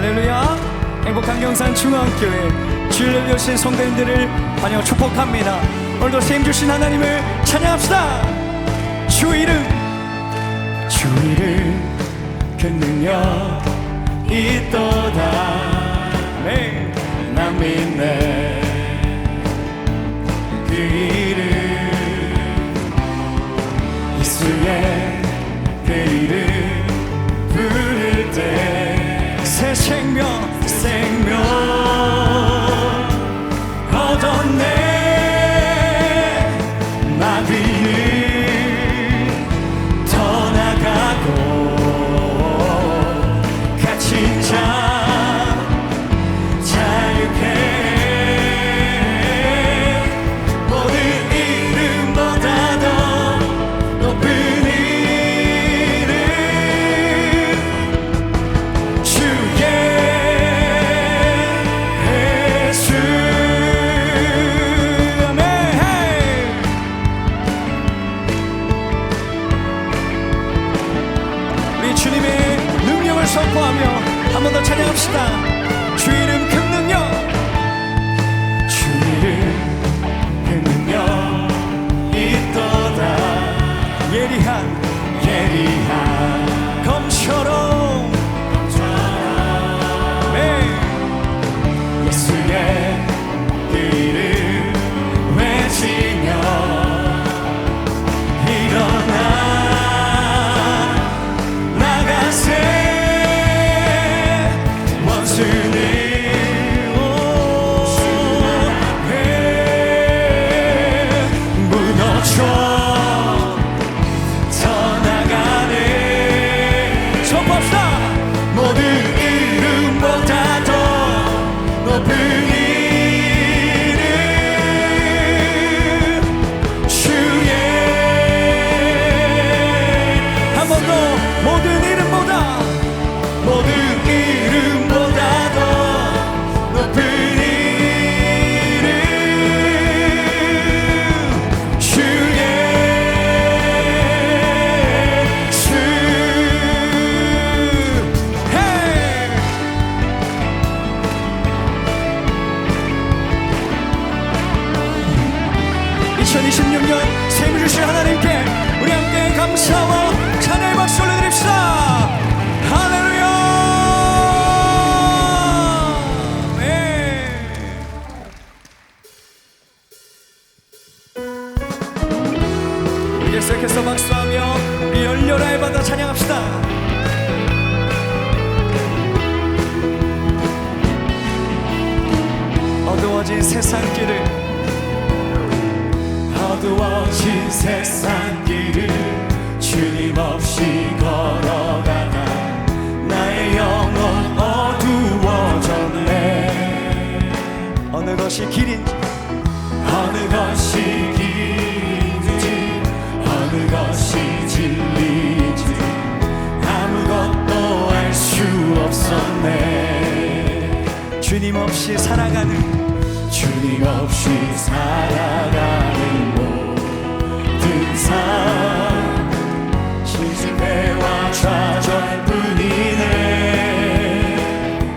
할렐루야. 행복한 경산 중앙교회 주일을 여신 성도님들을 환영 축복합니다. 오늘도 세임 주신 하나님을 찬양합시다. 주 이름 그 능력 있도다. 네. 난 믿네 그 이름 예수의 그 이름 부를 때 새 생명 얻었네. 마귀는 떠나가고 갇힌 자 자유해. 모든 이름보다 더 높은 이름 주의 예수. 아멘. 우리 주님의 능력을 선포하며 한 번 더 찬양합시다. 주 이름 큰 능력, 주 이름 큰 능력 있도다. 예리한 검처럼 네. 예수의 그 이름 외치며 일어나 나가세. 원수는 무너져 떠나가네. 선포합시다. 모든 이름보다 더 높은 이름 주의. 한 번 더. 모든 이름보다 더 높은 이름 주의 주. 헤이. 2026년 세임 주신 하나님께 우리 함께 감사와 찬양의 박수 올려드립시다. 할렐루야. 네. 이제 계속해서 박수하며 우리 열려라의 바다 찬양합시다. 어두워진 세상 길을 주님 없이 걸어가다 나의 영혼 어두워졌네. 어느 것이 길인지 어느 것이 진리인지 아무것도 알 수 없었네. 주님 없이 살아가는 모든 삶 실패와 좌절뿐이네.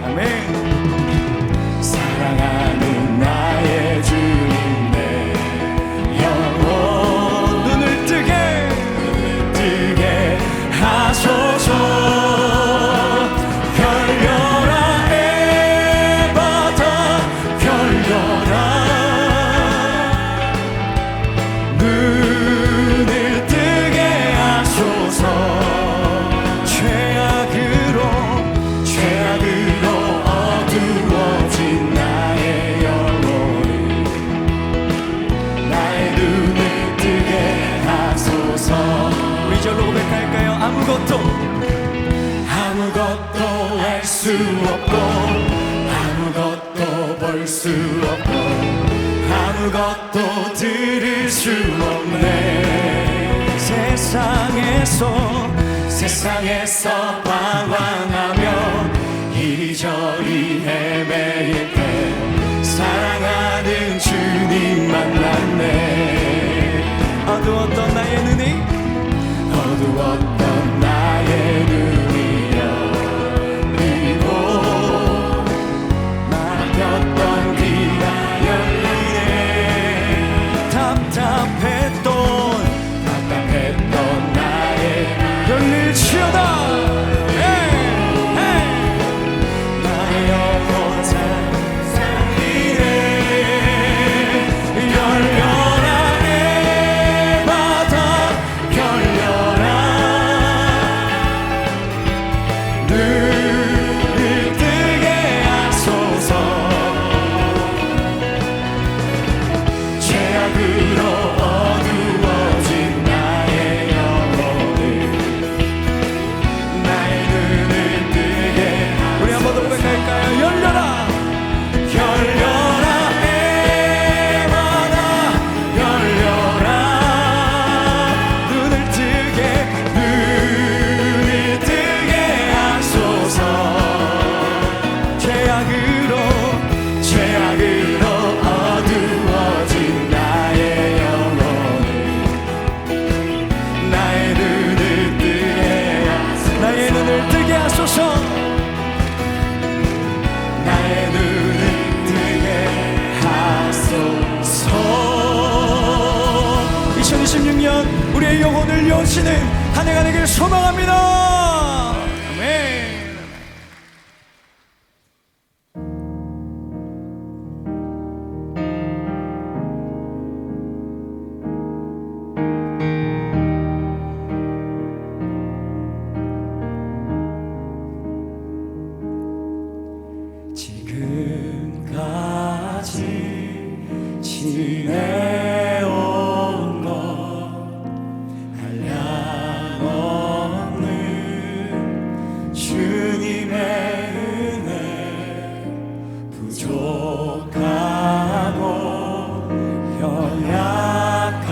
아멘. 사랑하는 나의 주님 내 영혼 눈을 뜨게 하소서. 열려라 에바다 열려라. 눈을 뜨게 하소서. 죄악으로 어두워진 나의 영혼을 나의 눈을 뜨게 하소서. 우리 절로 고백할까요? 아무것도 알 수 없고 아무것도 볼 수 없고 아무것도 들을 수 없네. 세상에서 방황하며 이리저리 헤매일 때 사랑하는 주님 만났네. 어두웠던 나의 눈이 열리고 드릴지어다. 나의 영혼 상이네. 열려라 내 바다 열려라. 눈을 뜨게 하소서. 죄악으로 어두워진 나의 영혼을 나의 눈을 뜨게. 우리 한 번 더 고백할까요? 열려라 열려라 에바다 열려라. 눈을 뜨게 하소서. 죄악으로 어두워진 나의 영혼을 나의 눈을 뜨게 하소서. 나의 눈을 뜨게 하소서. 2026년 우리의 영혼을 여시는 한 해가 되길 소망합니다. 아멘. 지금까지 지내온 것 한량없는 주님의 은혜 부족하고 연약한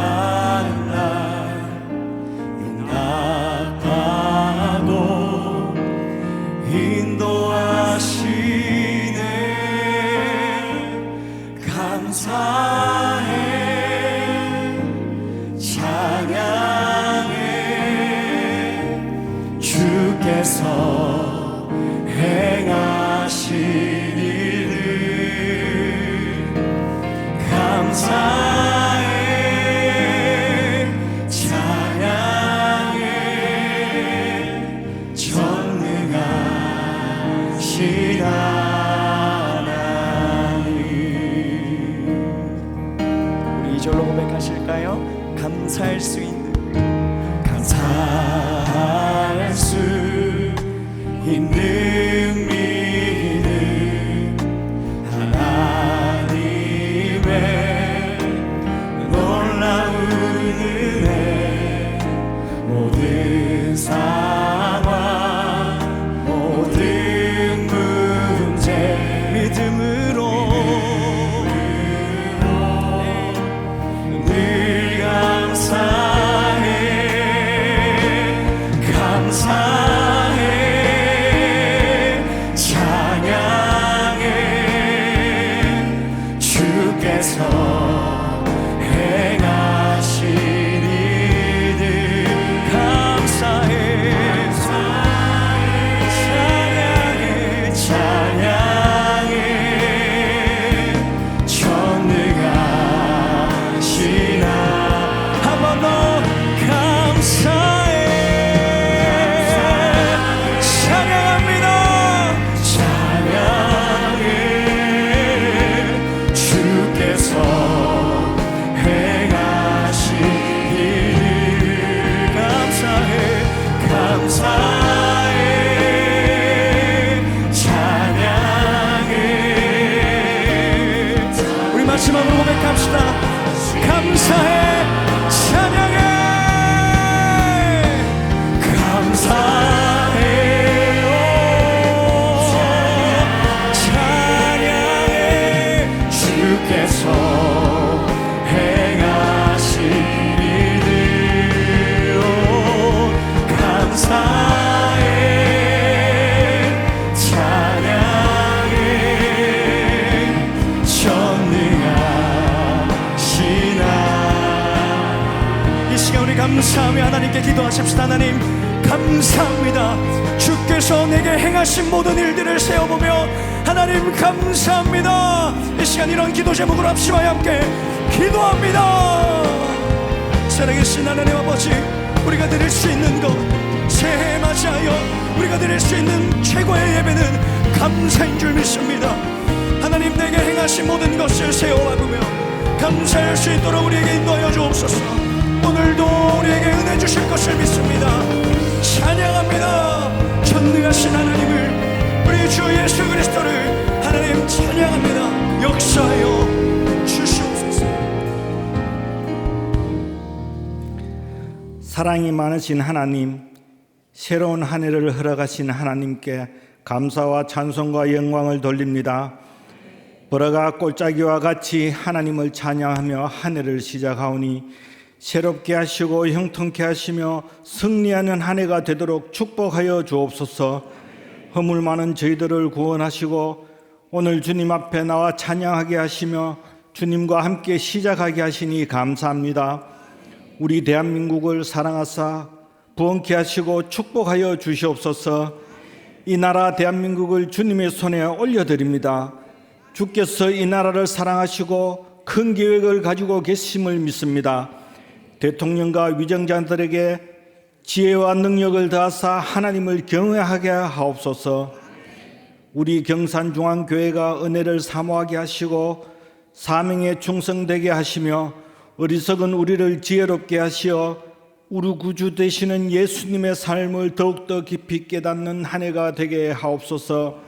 날 용납하고 인도하시네. 감사해 찬양해. 주께서 행하신 일을 감사해 찬양해. 전능하신 하나님. 우리 이절로 고백하실까요? 감사할 수 있는 믿음 하나님의 놀라운 은혜. 모든 상황 모든 문제 믿음으로 늘 감사해 찬양해. 주께서 행하신 일들 감사해 찬양해. 전능하신 한 번 더 감사해 찬양합니다. 찬양해. 주께서 행하신 일을 감사해 찬양해. 우리 마지막으로 고백합시다. 감사해 찬양해. 감사해 찬양해. 주께서 행하신 일을 감사해 찬양해. 전능하신 이 시간 우리 감사하며 하나님께 기도하십시다. 하나님 감사합니다. 주께서 내게 행하신 모든 일들을 세어보며 하나님 감사합니다. 이 시간 이런 기도 제목으로 합심하여 함께 기도합니다. 살아계신 하나님 아버지, 우리가 드릴 수 있는 것 새해 드릴 수 있는 최고의 예배는 감사인 줄 믿습니다. 하나님 내게 행하신 모든 것을 세워보며 감사할 수 있도록 우리에게 인도하여 주옵소서. 오늘도 우리에게 은혜 주실 것을 믿습니다. 찬양합니다. 전능하신 하나님을, 우리 주 예수 그리스도를 하나님 찬양합니다. 역사하여 주시옵소서. 사랑이 많으신 하나님, 새로운 한 해를 허락하신 하나님께 감사와 찬송과 영광을 돌립니다. 보라가 골짜기와 같이 하나님을 찬양하며 한 해를 시작하오니 새롭게 하시고 형통케 하시며 승리하는 한 해가 되도록 축복하여 주옵소서. 허물 많은 저희들을 구원하시고 오늘 주님 앞에 나와 찬양하게 하시며 주님과 함께 시작하게 하시니 감사합니다. 우리 대한민국을 사랑하사 부흥케 하시고 축복하여 주시옵소서. 이 나라 대한민국을 주님의 손에 올려드립니다. 주께서 이 나라를 사랑하시고 큰 계획을 가지고 계심을 믿습니다. 대통령과 위정자들에게 지혜와 능력을 더하사 하나님을 경외하게 하옵소서. 우리 경산중앙교회가 은혜를 사모하게 하시고 사명에 충성되게 하시며 어리석은 우리를 지혜롭게 하시어 우리 구주 되시는 예수님의 삶을 더욱더 깊이 깨닫는 한 해가 되게 하옵소서.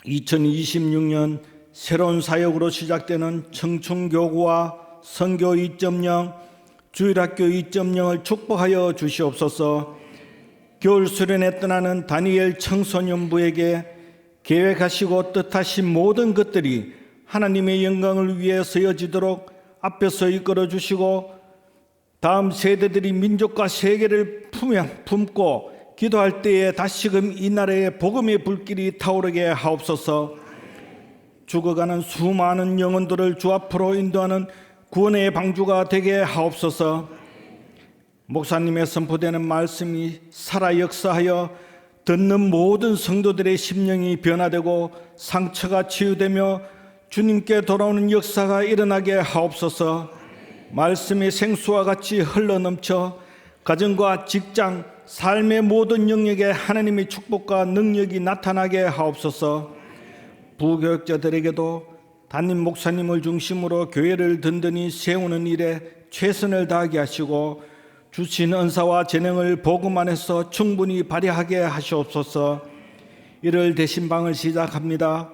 2026년 새로운 사역으로 시작되는 청춘교구와 선교 2.0, 주일학교 2.0을 축복하여 주시옵소서. 겨울 수련회 떠나는 다니엘 청소년부에게 계획하시고 뜻하신 모든 것들이 하나님의 영광을 위해 쓰여지도록 앞에서 이끌어 주시고 다음 세대들이 민족과 세계를 품고 기도할 때에 다시금 이 나라에 복음의 불길이 타오르게 하옵소서. 죽어가는 수많은 영혼들을 주 앞으로 인도하는 구원의 방주가 되게 하옵소서. 목사님의 선포되는 말씀이 살아 역사하여 듣는 모든 성도들의 심령이 변화되고 상처가 치유되며 주님께 돌아오는 역사가 일어나게 하옵소서. 말씀의 생수와 같이 흘러넘쳐 가정과 직장, 삶의 모든 영역에 하나님의 축복과 능력이 나타나게 하옵소서. 부교육자들에게도 담임 목사님을 중심으로 교회를 든든히 세우는 일에 최선을 다하게 하시고 주신 은사와 재능을 복음 안에서 충분히 발휘하게 하시옵소서. 1월 대신방을 시작합니다.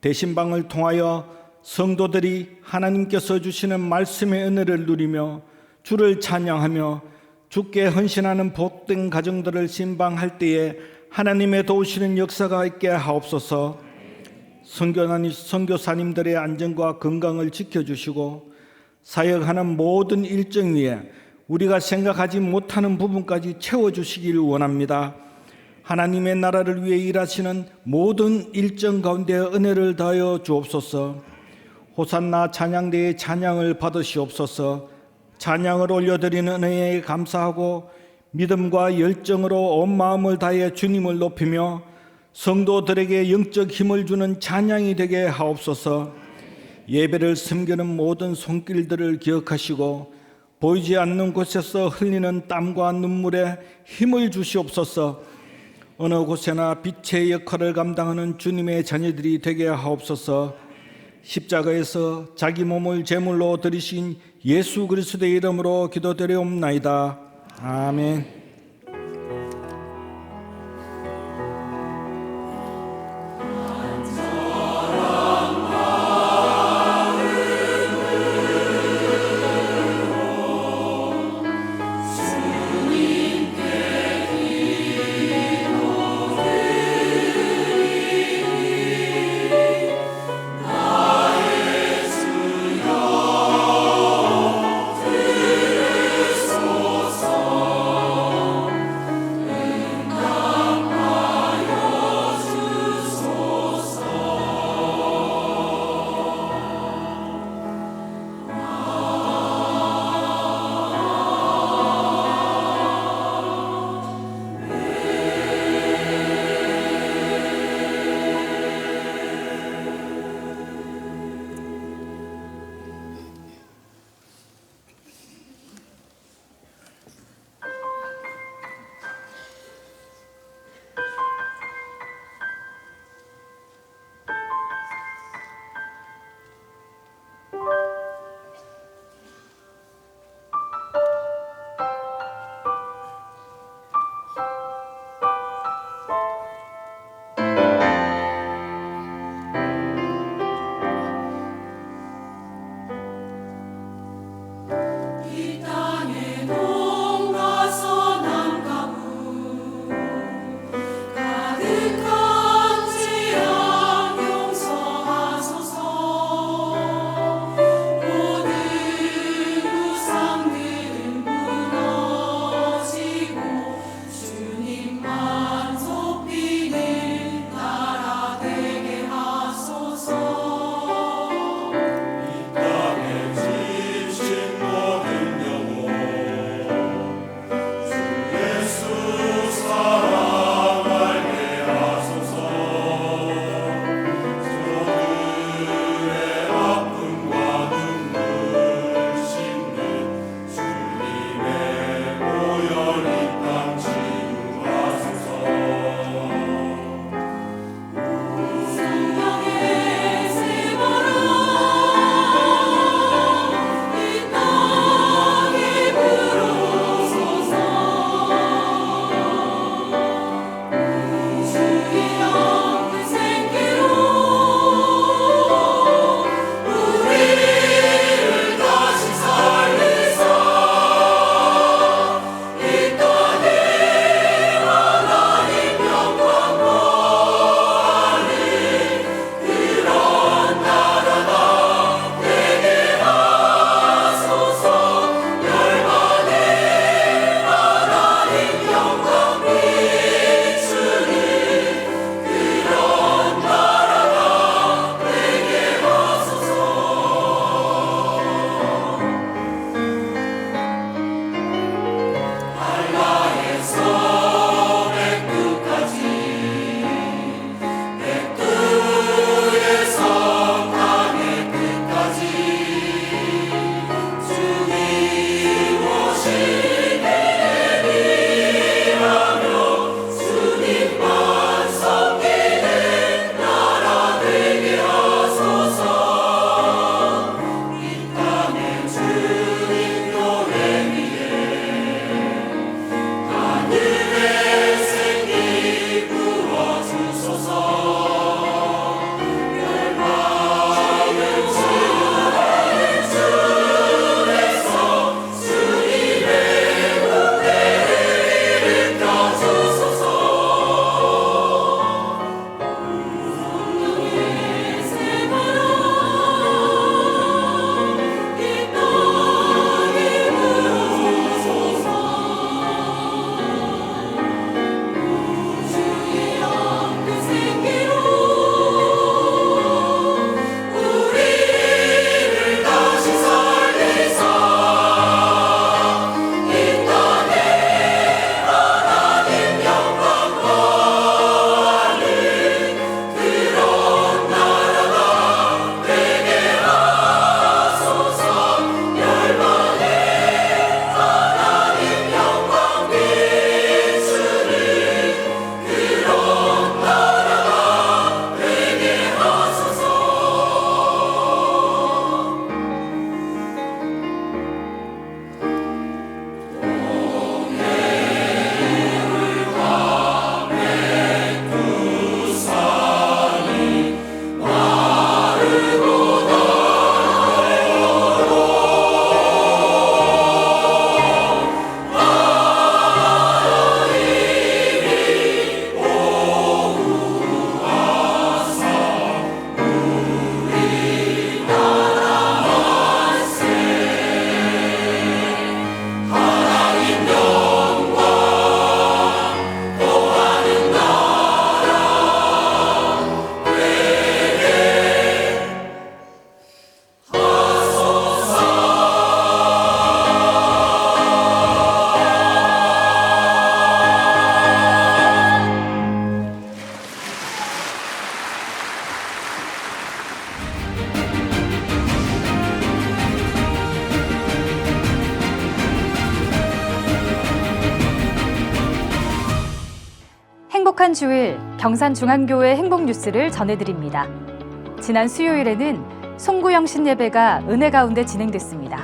대신방을 통하여 성도들이 하나님께서 주시는 말씀의 은혜를 누리며 주를 찬양하며 주께 헌신하는 복된 가정들을 신방할 때에 하나님의 도우시는 역사가 있게 하옵소서. 선교사님들의 안전과 건강을 지켜주시고 사역하는 모든 일정 위에 우리가 생각하지 못하는 부분까지 채워주시길 원합니다. 하나님의 나라를 위해 일하시는 모든 일정 가운데 은혜를 다하여 주옵소서. 호산나 찬양대의 찬양을 받으시옵소서. 찬양을 올려드리는 은혜에 감사하고 믿음과 열정으로 온 마음을 다해 주님을 높이며 성도들에게 영적 힘을 주는 찬양이 되게 하옵소서. 예배를 섬기는 모든 손길들을 기억하시고 보이지 않는 곳에서 흘리는 땀과 눈물에 힘을 주시옵소서. 어느 곳에나 빛의 역할을 감당하는 주님의 자녀들이 되게 하옵소서. 십자가에서 자기 몸을 제물로 드리신 예수 그리스도의 이름으로 기도드리옵나이다. 아멘. 행복한 주일 경산중앙교회 행복뉴스를 전해드립니다. 지난 수요일에는 송구영신 예배가 은혜 가운데 진행됐습니다.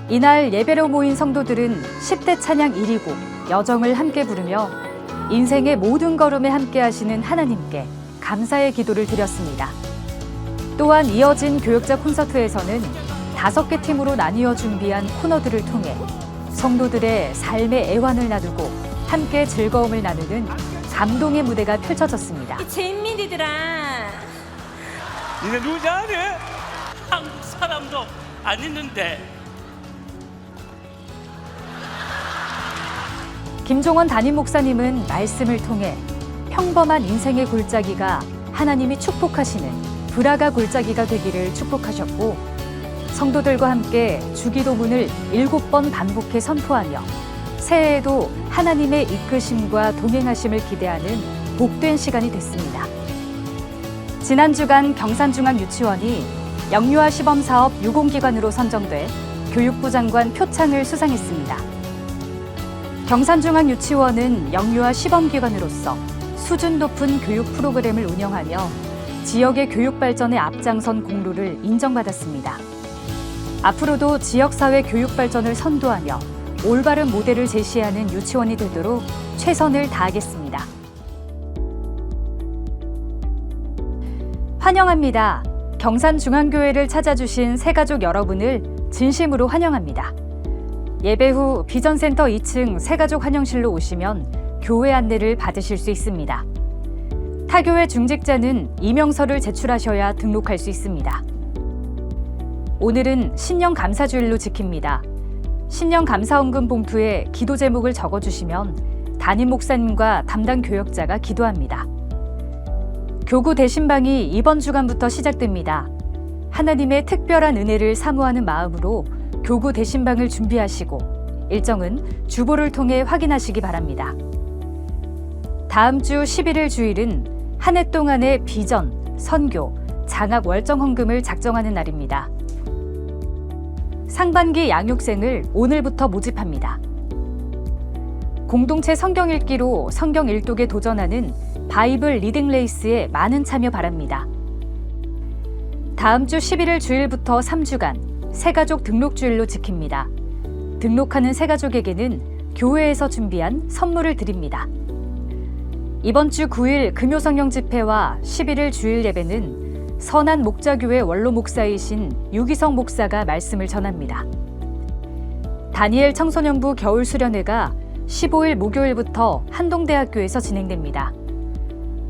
이날 예배로 모인 성도들은 10대 찬양 1위곡 여정을 함께 부르며 인생의 모든 걸음에 함께 하시는 하나님께 감사의 기도를 드렸습니다. 또한 이어진 교역자 콘서트에서는 5개 팀으로 나뉘어 준비한 코너들을 통해 성도들의 삶의 애환을 나누고 함께 즐거움을 나누는 감동의 무대가 펼쳐졌습니다. 잼민이들아, 니네 누구지 아니? 한국 사람도 안 있는데. 김종원 담임 목사님은 말씀을 통해 평범한 인생의 골짜기가 하나님이 축복하시는 브라가 골짜기가 되기를 축복하셨고, 성도들과 함께 주기도문을 7번 반복해 선포하며 새해에도 하나님의 이끄심과 동행하심을 기대하는 복된 시간이 됐습니다. 지난 주간 경산중앙유치원이 영유아 시범사업 유공기관으로 선정돼 교육부 장관 표창을 수상했습니다. 경산중앙유치원은 영유아 시범기관으로서 수준 높은 교육 프로그램을 운영하며 지역의 교육 발전에 앞장선 공로를 인정받았습니다. 앞으로도 지역사회 교육 발전을 선도하며 올바른 모델을 제시하는 유치원이 되도록 최선을 다하겠습니다. 환영합니다. 경산중앙교회를 찾아주신 새가족 여러분을 진심으로 환영합니다. 예배 후 비전센터 2층 새가족 환영실로 오시면 교회 안내를 받으실 수 있습니다. 타교회 중직자는 이명서를 제출하셔야 등록할 수 있습니다. 오늘은 신년 감사주일로 지킵니다. 신년 감사헌금 봉투에 기도 제목을 적어주시면 담임 목사님과 담당 교역자가 기도합니다. 교구 대신방이 이번 주간부터 시작됩니다. 하나님의 특별한 은혜를 사모하는 마음으로 교구 대신방을 준비하시고 일정은 주보를 통해 확인하시기 바랍니다. 다음 주 11일 주일은 한 해 동안의 비전, 선교, 장학 월정 헌금을 작정하는 날입니다. 상반기 양육생을 오늘부터 모집합니다. 공동체 성경 읽기로 성경 일독에 도전하는 바이블 리딩 레이스에 많은 참여 바랍니다. 다음 주 11일 주일부터 3주간 새가족 등록주일로 지킵니다. 등록하는 새가족에게는 교회에서 준비한 선물을 드립니다. 이번 주 9일 금요성령 집회와 11일 주일 예배는 선한 목자교회 원로 목사이신 유기성 목사가 말씀을 전합니다. 다니엘 청소년부 겨울 수련회가 15일 목요일부터 한동대학교에서 진행됩니다.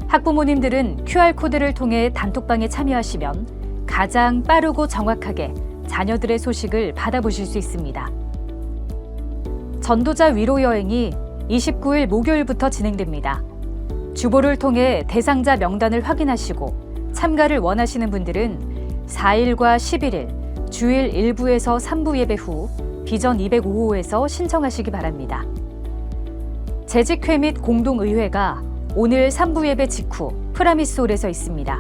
학부모님들은 QR코드를 통해 단톡방에 참여하시면 가장 빠르고 정확하게 자녀들의 소식을 받아보실 수 있습니다. 전도자 위로 여행이 29일 목요일부터 진행됩니다. 주보를 통해 대상자 명단을 확인하시고 참가를 원하시는 분들은 4일과 11일 주일 1부에서 3부 예배 후 비전 205호에서 신청하시기 바랍니다. 재직회 및 공동의회가 오늘 3부 예배 직후 프라미스홀에서 있습니다.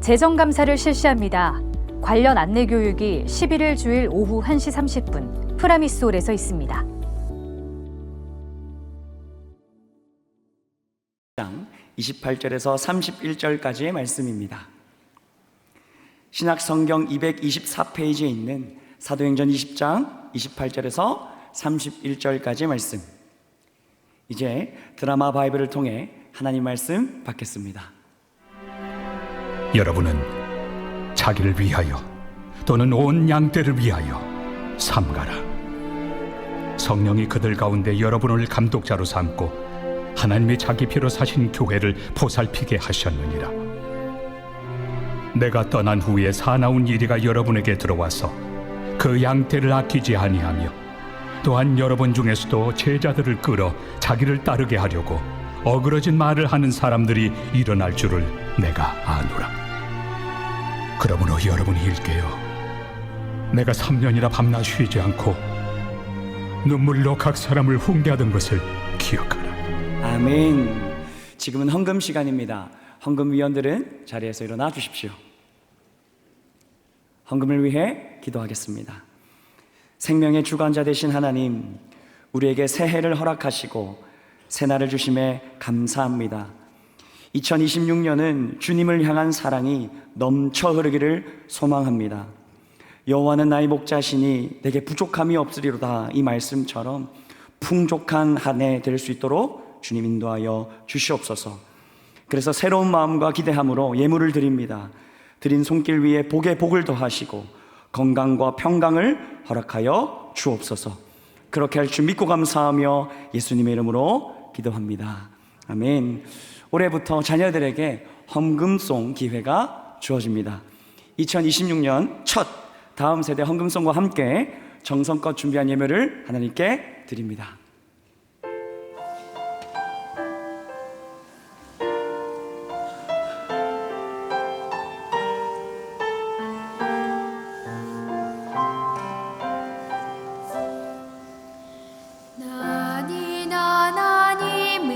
재정감사를 실시합니다. 관련 안내 교육이 11일 주일 오후 1시 30분 프라미스홀에서 있습니다. 28절에서 31절까지의 말씀입니다. 신약 성경 224페이지에 있는 사도행전 20장 28절에서 31절까지의 말씀. 이제 드라마 바이블을 통해 하나님 말씀 받겠습니다. 여러분은 자기를 위하여 또는 온 양떼를 위하여 삼가라. 성령이 그들 가운데 여러분을 감독자로 삼고 하나님의 자기 피로 사신 교회를 보살피게 하셨느니라. 내가 떠난 후에 사나운 이리가 여러분에게 들어와서 그 양떼를 아끼지 아니하며 또한 여러분 중에서도 제자들을 끌어 자기를 따르게 하려고 어그러진 말을 하는 사람들이 일어날 줄을 내가 아노라. 그러므로 여러분이 일깨어 내가 3년이나 밤낮 쉬지 않고 눈물로 각 사람을 훈계하던 것을 기억하라. 아멘. 지금은 헌금 시간입니다. 헌금위원들은 자리에서 일어나 주십시오. 헌금을 위해 기도하겠습니다. 생명의 주관자 되신 하나님, 우리에게 새해를 허락하시고 새날을 주심에 감사합니다. 2026년은 주님을 향한 사랑이 넘쳐 흐르기를 소망합니다. 여호와는 나의 목자시니 내게 부족함이 없으리로다, 이 말씀처럼 풍족한 한 해 될 수 있도록 주님 인도하여 주시옵소서. 그래서 새로운 마음과 기대함으로 예물을 드립니다. 드린 손길 위에 복에 복을 더하시고 건강과 평강을 허락하여 주옵소서. 그렇게 할 줄 믿고 감사하며 예수님의 이름으로 기도합니다. 아멘. 올해부터 자녀들에게 헌금송 기회가 주어집니다. 2026년 첫 다음 세대 헌금송과 함께 정성껏 준비한 예물을 하나님께 드립니다. 나는 하나님을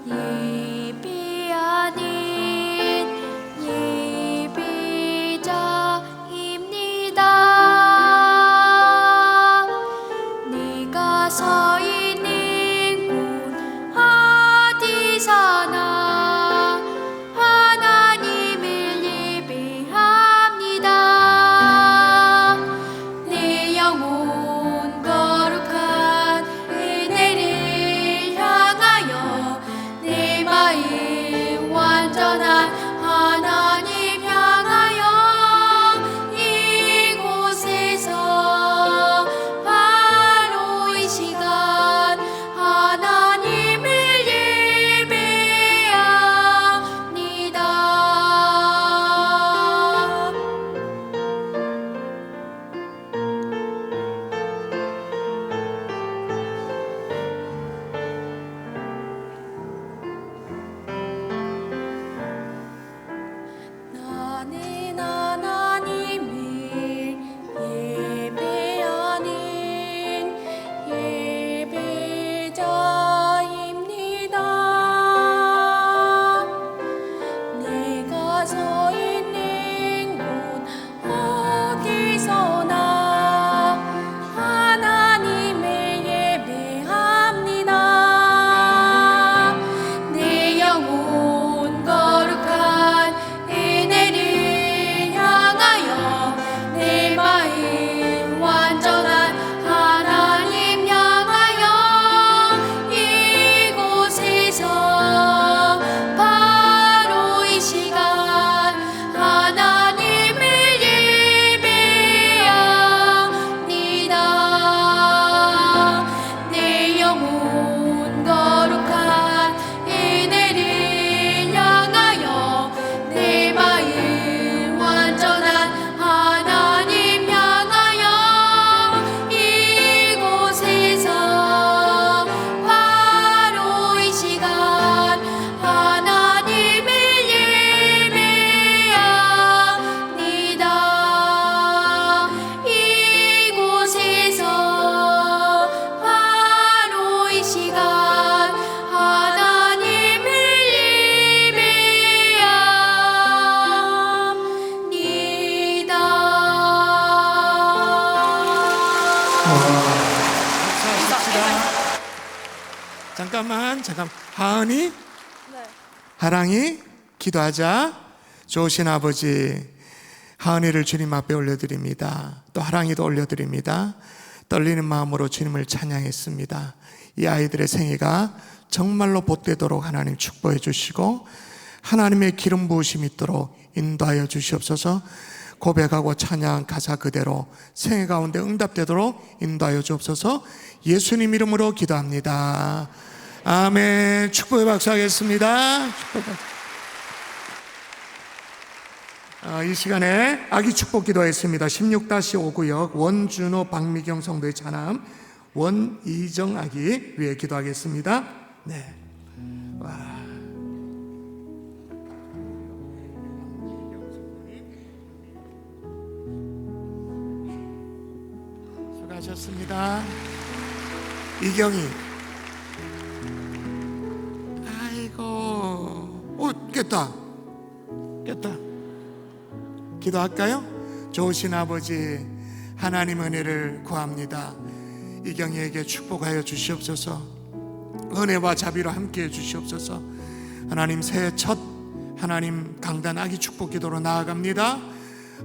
예배하는 예배자입니다. 내가 서 있는 곳 어디서나 하나님을 예배합니다. 내 영혼 거룩한 은혜를 향하여 내 마음 완전한 하나님 향하여 이곳에서 바로 이 시간 하나님을 예배합니다. 나는 하나님을 예배하는 예배자입니다. 내가 서 있는 곳 어디서나 하나님을 예배합니다. 내 영혼 거룩한 은혜를 향하여 내 마음 완전한 하나님 향하여 이곳에서 바로 이 시간 하나님을 예배합니다. 내 영혼 거룩한 은혜를 향하여 내 마음 완전한 하나님 향하여 이곳에서 바로 이 시간 하나님을 예배합니다. 이곳에서 바로 이 시간 하나님을 예배합니다. 잠깐만. 하은이, 하랑이 기도하자. 좋으신 아버지, 하은이를 주님 앞에 올려드립니다. 또 하랑이도 올려드립니다. 떨리는 마음으로 주님을 찬양했습니다. 이 아이들의 생애가 정말로 복되도록 하나님 축복해 주시고 하나님의 기름 부으심이 있도록 인도하여 주시옵소서. 고백하고 찬양 가사 그대로 생애 가운데 응답되도록 인도하여 주옵소서. 예수님 이름으로 기도합니다. 아멘. 축복의 박수 하겠습니다. 이 시간에 아기 축복 기도했습니다. 16-5구역 원준호 박미경 성도의 자남 원이정 아기 위해 기도하겠습니다. 네. 와. 수고하셨습니다. 이경이. 아이고. 깼다. 기도할까요? 좋으신 아버지, 하나님 은혜를 구합니다. 이경이에게 축복하여 주시옵소서. 은혜와 자비로 함께해 주시옵소서. 하나님, 새해 첫 하나님 강단 아기 축복 기도로 나아갑니다.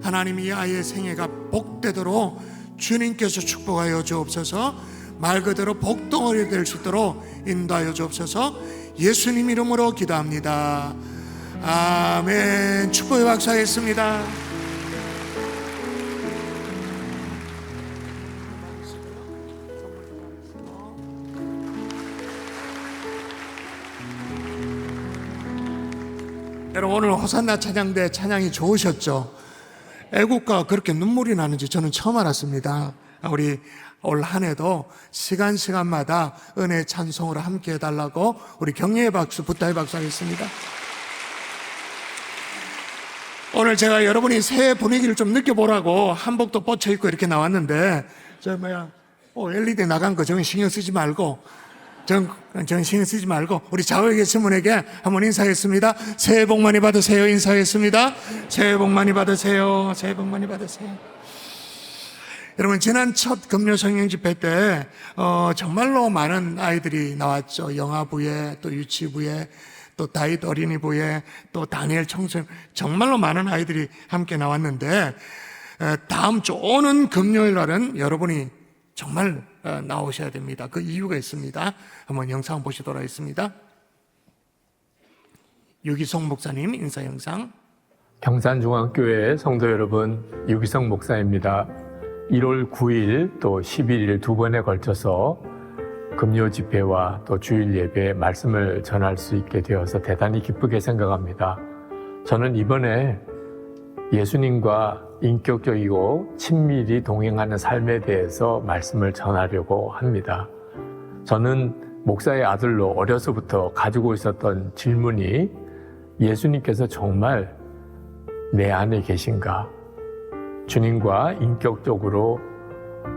하나님, 이 아이의 생애가 복되도록 주님께서 축복하여 주옵소서. 말 그대로 복덩어리 될 수 있도록 인도하여 주옵소서. 예수님 이름으로 기도합니다. 아멘. 축복의 박수하겠습니다. 여러분, 오늘 호산나 찬양대 찬양이 좋으셨죠? 애국가 그렇게 눈물이 나는지 저는 처음 알았습니다. 우리 올 한 해도 시간마다 은혜 찬송으로 함께 해달라고 우리 격려의 박수, 부탁의 박수 하겠습니다. 오늘 제가 여러분이 새해 분위기를 좀 느껴보라고 한복도 뻗쳐 입고 이렇게 나왔는데, LED 나간 거 저건 신경 쓰지 말고, 저는 신경 쓰지 말고 우리 좌우에 계신 분에게 한번 인사하겠습니다. 새해 복 많이 받으세요. 인사하겠습니다. 새해 복 많이 받으세요. 새해 복 많이 받으세요. 여러분, 지난 첫 금요 성령 집회 때 정말로 많은 아이들이 나왔죠. 영아부에, 또 유치부에, 또 다윗 어린이부에, 또 다니엘 청소년, 정말로 많은 아이들이 함께 나왔는데, 다음 주 오는 금요일 날은 여러분이 정말 나오셔야 됩니다. 그 이유가 있습니다. 한번 영상 보시도록 하겠습니다. 유기성 목사님 인사 영상. 경산중앙교회 성도 여러분, 유기성 목사입니다. 1월 9일 또 11일 두 번에 걸쳐서 금요 집회와 또 주일 예배에 말씀을 전할 수 있게 되어서 대단히 기쁘게 생각합니다. 저는 이번에 예수님과 인격적이고 친밀히 동행하는 삶에 대해서 말씀을 전하려고 합니다. 저는 목사의 아들로 어려서부터 가지고 있었던 질문이 예수님께서 정말 내 안에 계신가? 주님과 인격적으로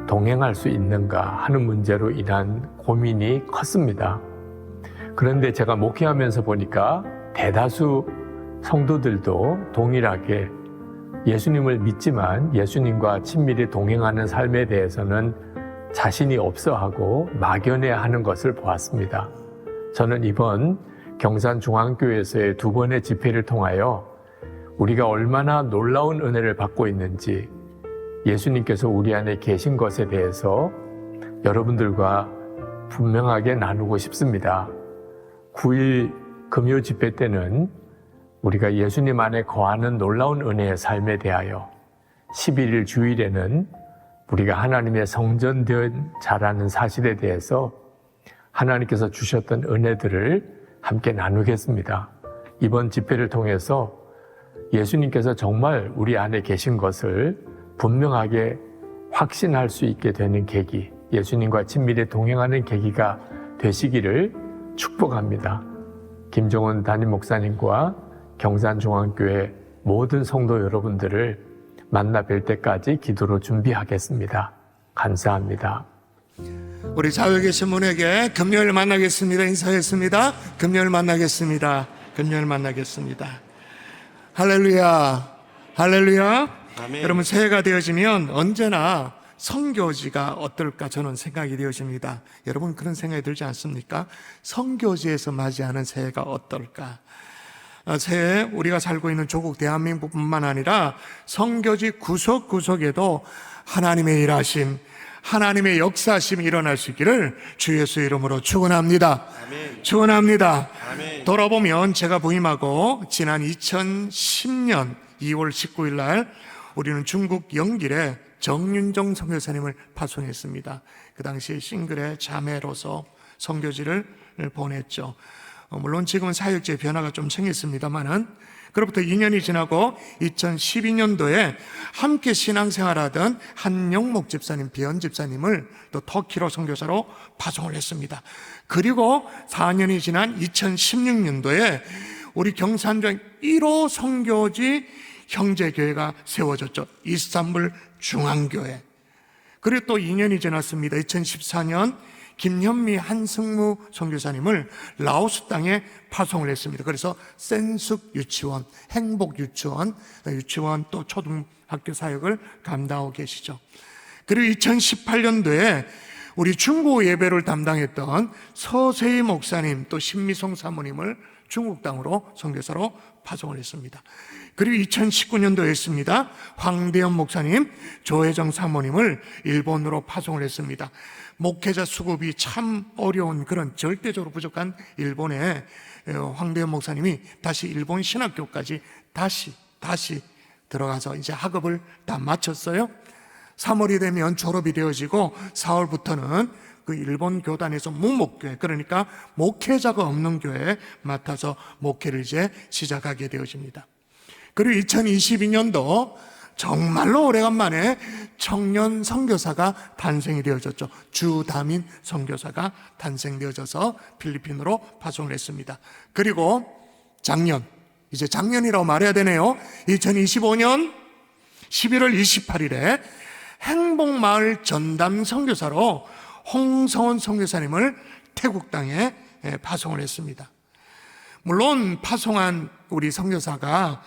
동행할 수 있는가 하는 문제로 인한 고민이 컸습니다. 그런데 제가 목회하면서 보니까 대다수 성도들도 동일하게 예수님을 믿지만 예수님과 친밀히 동행하는 삶에 대해서는 자신이 없어하고 막연해하는 것을 보았습니다. 저는 이번 경산중앙교회에서의 두 번의 집회를 통하여 우리가 얼마나 놀라운 은혜를 받고 있는지, 예수님께서 우리 안에 계신 것에 대해서 여러분들과 분명하게 나누고 싶습니다. 9일 금요 집회 때는 우리가 예수님 안에 거하는 놀라운 은혜의 삶에 대하여, 11일 주일에는 우리가 하나님의 성전된 자라는 사실에 대해서 하나님께서 주셨던 은혜들을 함께 나누겠습니다. 이번 집회를 통해서 예수님께서 정말 우리 안에 계신 것을 분명하게 확신할 수 있게 되는 계기, 예수님과 친밀히 동행하는 계기가 되시기를 축복합니다. 김종원 담임 목사님과 경산중앙교회 모든 성도 여러분들을 만나 뵐 때까지 기도로 준비하겠습니다. 감사합니다. 우리 좌우에 계신 분에게 금요일 만나겠습니다. 인사했습니다. 금요일 만나겠습니다. 금요일 만나겠습니다. 할렐루야. 할렐루야. 아멘. 여러분, 새해가 되어지면 언제나 성교지가 어떨까 저는 생각이 되어집니다. 여러분, 그런 생각이 들지 않습니까? 성교지에서 맞이하는 새해가 어떨까? 새해 우리가 살고 있는 조국 대한민국뿐만 아니라 성교지 구석구석에도 하나님의 일하심, 하나님의 역사심이 일어날 수 있기를 주 예수 이름으로 축원합니다. 아멘. 축원합니다. 아멘. 돌아보면 제가 부임하고 지난 2010년 2월 19일 날 우리는 중국 영길에 정윤정 선교사님을 파송했습니다. 그 당시에 싱글의 자매로서 선교지를 보냈죠. 물론 지금은 사역지의 변화가 좀 생겼습니다만은, 그로부터 2년이 지나고 2012년도에 함께 신앙생활하던 한영목 집사님, 비연 집사님을 또 터키로 선교사로 파송을 했습니다. 그리고 4년이 지난 2016년도에 우리 경산중 1호 선교지 형제교회가 세워졌죠. 이스탄불 중앙교회. 그리고 또 2년이 지났습니다. 2014년 김현미 한승무 선교사님을 라오스 땅에 파송을 했습니다. 그래서 센숙 유치원, 행복 유치원, 또 초등학교 사역을 감당하고 계시죠. 그리고 2018년도에 우리 중고 예배를 담당했던 서세희 목사님 또 신미송 사모님을 중국 땅으로 선교사로 파송을 했습니다. 그리고 2019년도였습니다. 황대현 목사님, 조혜정 사모님을 일본으로 파송을 했습니다. 목회자 수급이 참 어려운 그런 절대적으로 부족한 일본에 황대현 목사님이 다시 일본 신학교까지 다시 들어가서 이제 학업을 다 마쳤어요. 3월이 되면 졸업이 되어지고 4월부터는 그 일본 교단에서 무목교회, 그러니까 목회자가 없는 교회에 맡아서 목회를 이제 시작하게 되어집니다. 그리고 2022년도 정말로 오래간만에 청년 선교사가 탄생이 되어졌죠. 주다민 선교사가 탄생되어져서 필리핀으로 파송을 했습니다. 그리고 이제 작년이라고 말해야 되네요. 2025년 11월 28일에 행복마을 전담 선교사로 홍성원 선교사님을 태국 땅에 파송을 했습니다. 물론 파송한 우리 선교사가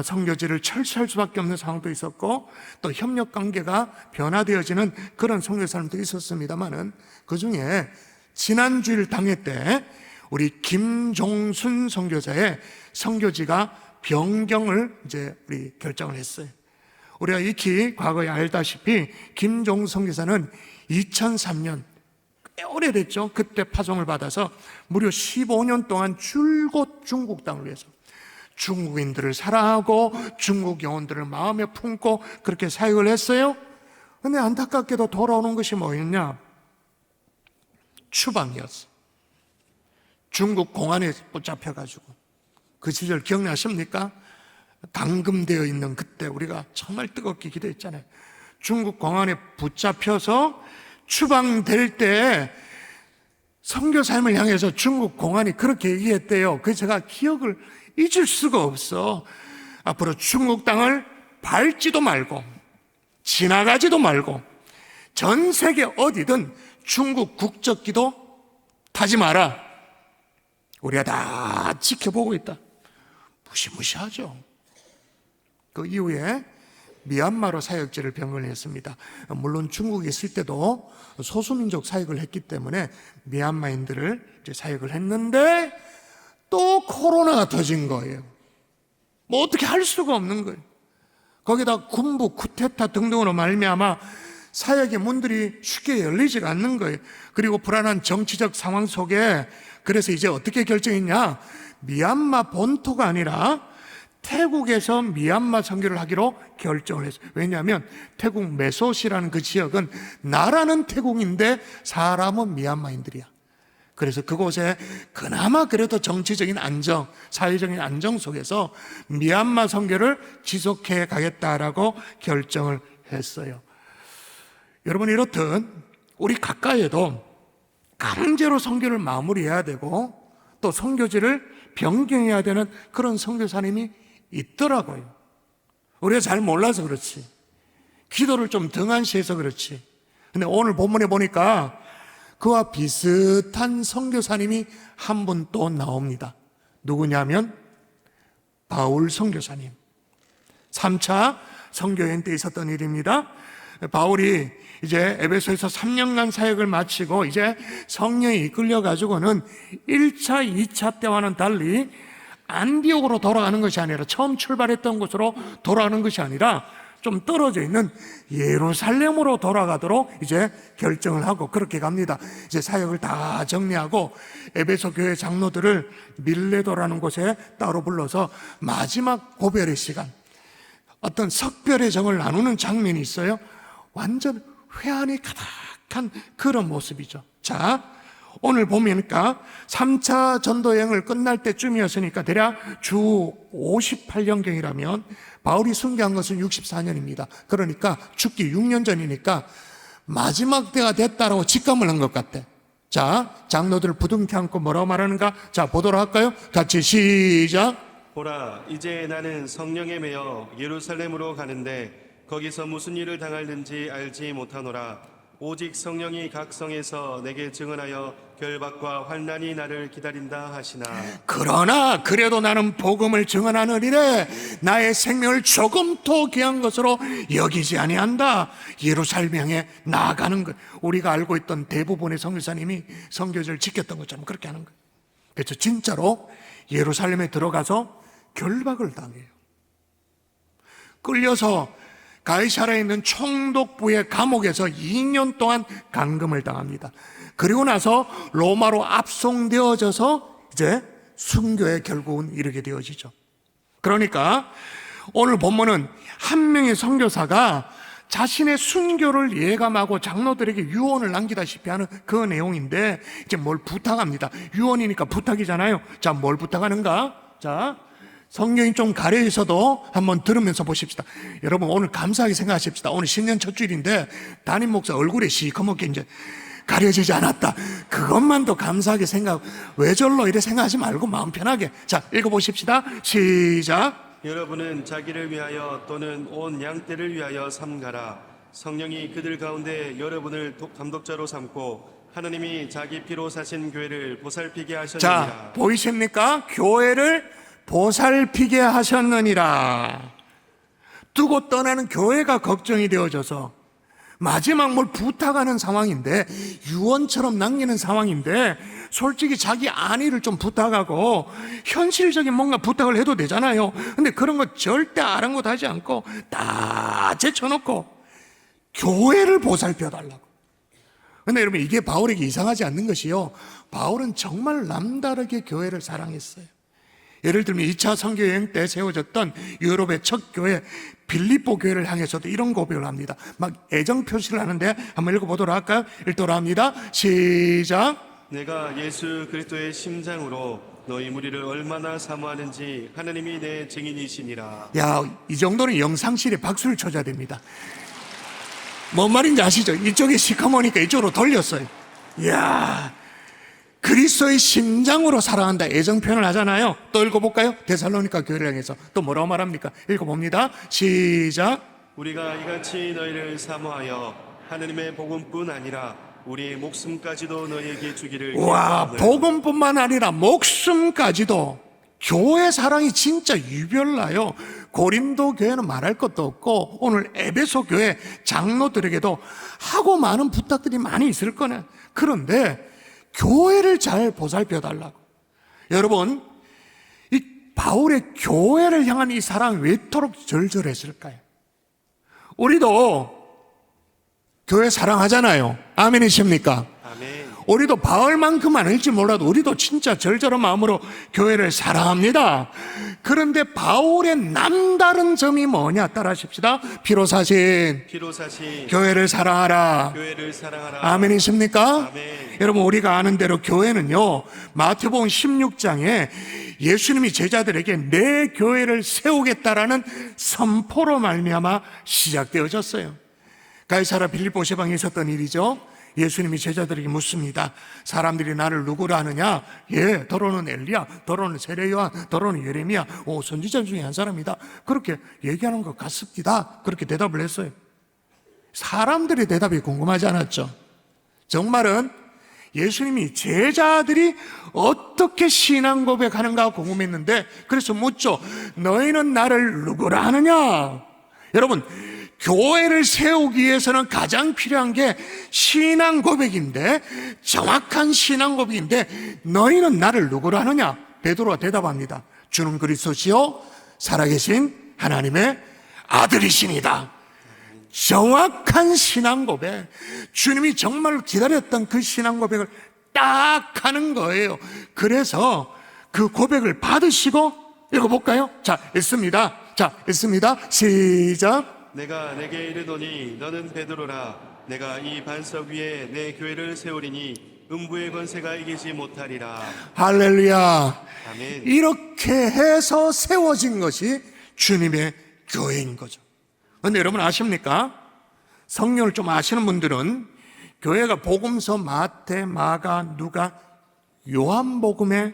선교지를 철수할 수밖에 없는 상황도 있었고 또 협력 관계가 변화되어지는 그런 선교사님도 있었습니다만은 그 중에 지난 주일 당회 때 우리 김종순 선교사의 선교지가 변경을 이제 우리 결정을 했어요. 우리가 익히 과거에 알다시피 김종순 선교사는 2003년 꽤 오래됐죠. 그때 파송을 받아서 무려 15년 동안 줄곧 중국 땅을 위해서 중국인들을 사랑하고 중국 영혼들을 마음에 품고 그렇게 사역을 했어요. 근데 안타깝게도 돌아오는 것이 뭐였냐? 추방이었어. 중국 공안에 붙잡혀가지고 그 시절 기억나십니까? 감금되어 있는 그때 우리가 정말 뜨겁게 기도했잖아요. 중국 공안에 붙잡혀서 추방될 때 선교사님을 향해서 중국 공안이 그렇게 얘기했대요. 그래서 제가 기억을 잊을 수가 없어. 앞으로 중국 땅을 밟지도 말고 지나가지도 말고 전 세계 어디든 중국 국적기도 타지 마라. 우리가 다 지켜보고 있다. 무시무시하죠. 그 이후에 미얀마로 사역지를 변경을 했습니다. 물론 중국에 있을 때도 소수민족 사역을 했기 때문에 미얀마인들을 이제 사역을 했는데 또 코로나가 터진 거예요. 뭐 어떻게 할 수가 없는 거예요. 거기다 군부 쿠데타 등등으로 말미암아 사역의 문들이 쉽게 열리지가 않는 거예요. 그리고 불안한 정치적 상황 속에 그래서 이제 어떻게 결정했냐? 미얀마 본토가 아니라 태국에서 미얀마 선교를 하기로 결정을 했어요. 왜냐하면 태국 메소시라는 그 지역은 나라는 태국인데 사람은 미얀마인들이야. 그래서 그곳에 그나마 그래도 정치적인 안정, 사회적인 안정 속에서 미얀마 선교를 지속해 가겠다라고 결정을 했어요. 여러분, 이렇듯 우리 가까이에도 강제로 선교를 마무리해야 되고 또 선교지를 변경해야 되는 그런 선교사님이 있더라고요. 우리가 잘 몰라서 그렇지, 기도를 좀 등한시해서 그렇지. 근데 오늘 본문에 보니까 그와 비슷한 선교사님이 한 분 또 나옵니다. 누구냐면 바울 선교사님. 3차 선교여행 때 있었던 일입니다. 바울이 이제 에베소에서 3년간 사역을 마치고 이제 성령이 이끌려 가지고는 1차, 2차 때와는 달리 안디옥으로 돌아가는 것이 아니라 처음 출발했던 곳으로 돌아가는 것이 아니라 좀 떨어져 있는 예루살렘으로 돌아가도록 이제 결정을 하고 그렇게 갑니다. 이제 사역을 다 정리하고 에베소 교회 장로들을 밀레도라는 곳에 따로 불러서 마지막 고별의 시간, 어떤 석별의 정을 나누는 장면이 있어요. 완전 회한이 가득한 그런 모습이죠. 자, 오늘 보니까 3차 전도여행을 끝날 때쯤이었으니까 대략 주 58년경이라면 바울이 순교한 것은 64년입니다. 그러니까 죽기 6년 전이니까 마지막 때가 됐다라고 직감을 한 것 같아. 자, 장로들 부둥켜 안고 뭐라고 말하는가? 자, 보도록 할까요? 같이 시작. 보라, 이제 나는 성령에 매여 예루살렘으로 가는데 거기서 무슨 일을 당할는지 알지 못하노라. 오직 성령이 각 성에서 내게 증언하여 결박과 환난이 나를 기다린다 하시나 그러나 그래도 나는 복음을 증언하느니래 나의 생명을 조금도 귀한 것으로 여기지 아니한다. 예루살렘 향해 나아가는 것. 우리가 알고 있던 대부분의 선교사님이 선교지를 지켰던 것처럼 그렇게 하는 거예요. 그렇죠. 진짜로 예루살렘에 들어가서 결박을 당해요. 끌려서 가이사라에 있는 총독부의 감옥에서 2년 동안 감금을 당합니다. 그리고 나서 로마로 압송되어져서 이제 순교에 결국은 이르게 되어지죠. 그러니까 오늘 본문은 한 명의 선교사가 자신의 순교를 예감하고 장로들에게 유언을 남기다시피 하는 그 내용인데, 이제 뭘 부탁합니다. 유언이니까 부탁이잖아요. 자, 뭘 부탁하는가? 자, 성경이 좀 가려 있어도 한번 들으면서 보십시다. 여러분, 오늘 감사하게 생각하십시다. 오늘 신년 첫 주일인데 담임 목사 얼굴에 시커멓게 이제 가려지지 않았다. 그것만도 감사하게 생각, 왜 절로 이래 생각하지 말고 마음 편하게. 자, 읽어보십시다. 시작. 여러분은 자기를 위하여 또는 온 양떼를 위하여 삼가라. 성령이 그들 가운데 여러분을 감독자로 삼고 하나님이 자기 피로 사신 교회를 보살피게 하셨느니라. 자, 보이십니까? 교회를 보살피게 하셨느니라. 두고 떠나는 교회가 걱정이 되어져서 마지막 뭘 부탁하는 상황인데, 유언처럼 남기는 상황인데, 솔직히 자기 안위를 좀 부탁하고 현실적인 뭔가 부탁을 해도 되잖아요. 근데 그런 거 절대 아랑곳하지 않고 다 제쳐놓고 교회를 보살펴 달라고. 근데 여러분, 이게 바울에게 이상하지 않는 것이요, 바울은 정말 남다르게 교회를 사랑했어요. 예를 들면 2차 선교여행 때 세워졌던 유럽의 첫 교회 빌립보 교회를 향해서도 이런 고백을 합니다. 막 애정 표시를 하는데 한번 읽어보도록 할까요? 읽도록 합니다. 시작. 내가 예수 그리스도의 심장으로 너희 무리를 얼마나 사모하는지 하나님이 내 증인이시니라. 야, 이 정도는 영상실에 박수를 쳐줘야 됩니다. 뭔 말인지 아시죠? 이쪽에 시커머니까 이쪽으로 돌렸어요. 이야, 그리스도의 심장으로 사랑한다, 애정 표현을 하잖아요. 또 읽어볼까요? 데살로니가 교회를 향해서 또 뭐라고 말합니까? 읽어봅니다. 시작. 우리가 이같이 너희를 사모하여 하나님의 복음뿐 아니라 우리의 목숨까지도 너희에게 주기를 와, 기뻐하노라. 복음뿐만 아니라 목숨까지도. 교회 사랑이 진짜 유별나요. 고린도 교회는 말할 것도 없고 오늘 에베소 교회 장로들에게도 하고 많은 부탁들이 많이 있을 거네. 그런데 교회를 잘 보살펴 달라고. 여러분, 이 바울의 교회를 향한 이 사랑이 왜 이토록 절절했을까요? 우리도 교회 사랑하잖아요. 아멘이십니까? 아멘. 우리도 바울만큼 아닐지 몰라도 우리도 진짜 절절한 마음으로 교회를 사랑합니다. 그런데 바울의 남다른 점이 뭐냐? 따라하십시다. 피로 사신 교회를 사랑하라. 교회를 사랑하라. 아멘이십니까? 아멘. 여러분, 우리가 아는 대로 교회는요, 마태복음 16장에 예수님이 제자들에게 내 교회를 세우겠다라는 선포로 말미암아 시작되어졌어요. 가이사라 빌립보 시방에 있었던 일이죠. 예수님이 제자들에게 묻습니다. 사람들이 나를 누구라 하느냐? 예, 더러는 엘리야, 더러는 세례요한, 더러는 예레미야, 선지자 중에 한 사람이다. 그렇게 얘기하는 것 같습니다. 그렇게 대답을 했어요. 사람들의 대답이 궁금하지 않았죠? 정말은 예수님이 제자들이 어떻게 신앙 고백하는가 궁금했는데, 그래서 묻죠. 너희는 나를 누구라 하느냐? 여러분, 교회를 세우기 위해서는 가장 필요한 게 신앙 고백인데, 정확한 신앙 고백인데, 너희는 나를 누구로 하느냐? 베드로가 대답합니다. 주는 그리스도시요 살아계신 하나님의 아들이십니다. 정확한 신앙 고백, 주님이 정말 기다렸던 그 신앙 고백을 딱 하는 거예요. 그래서 그 고백을 받으시고, 읽어볼까요? 자, 읽습니다. 자, 읽습니다. 시작. 내가 내게 이르노니 너는 베드로라. 내가 이 반석 위에 내 교회를 세우리니 음부의 권세가 이기지 못하리라. 할렐루야. 아멘. 이렇게 해서 세워진 것이 주님의 교회인 거죠. 그런데 여러분 아십니까? 성경을 좀 아시는 분들은 교회가 복음서, 마태, 마가, 누가, 요한복음에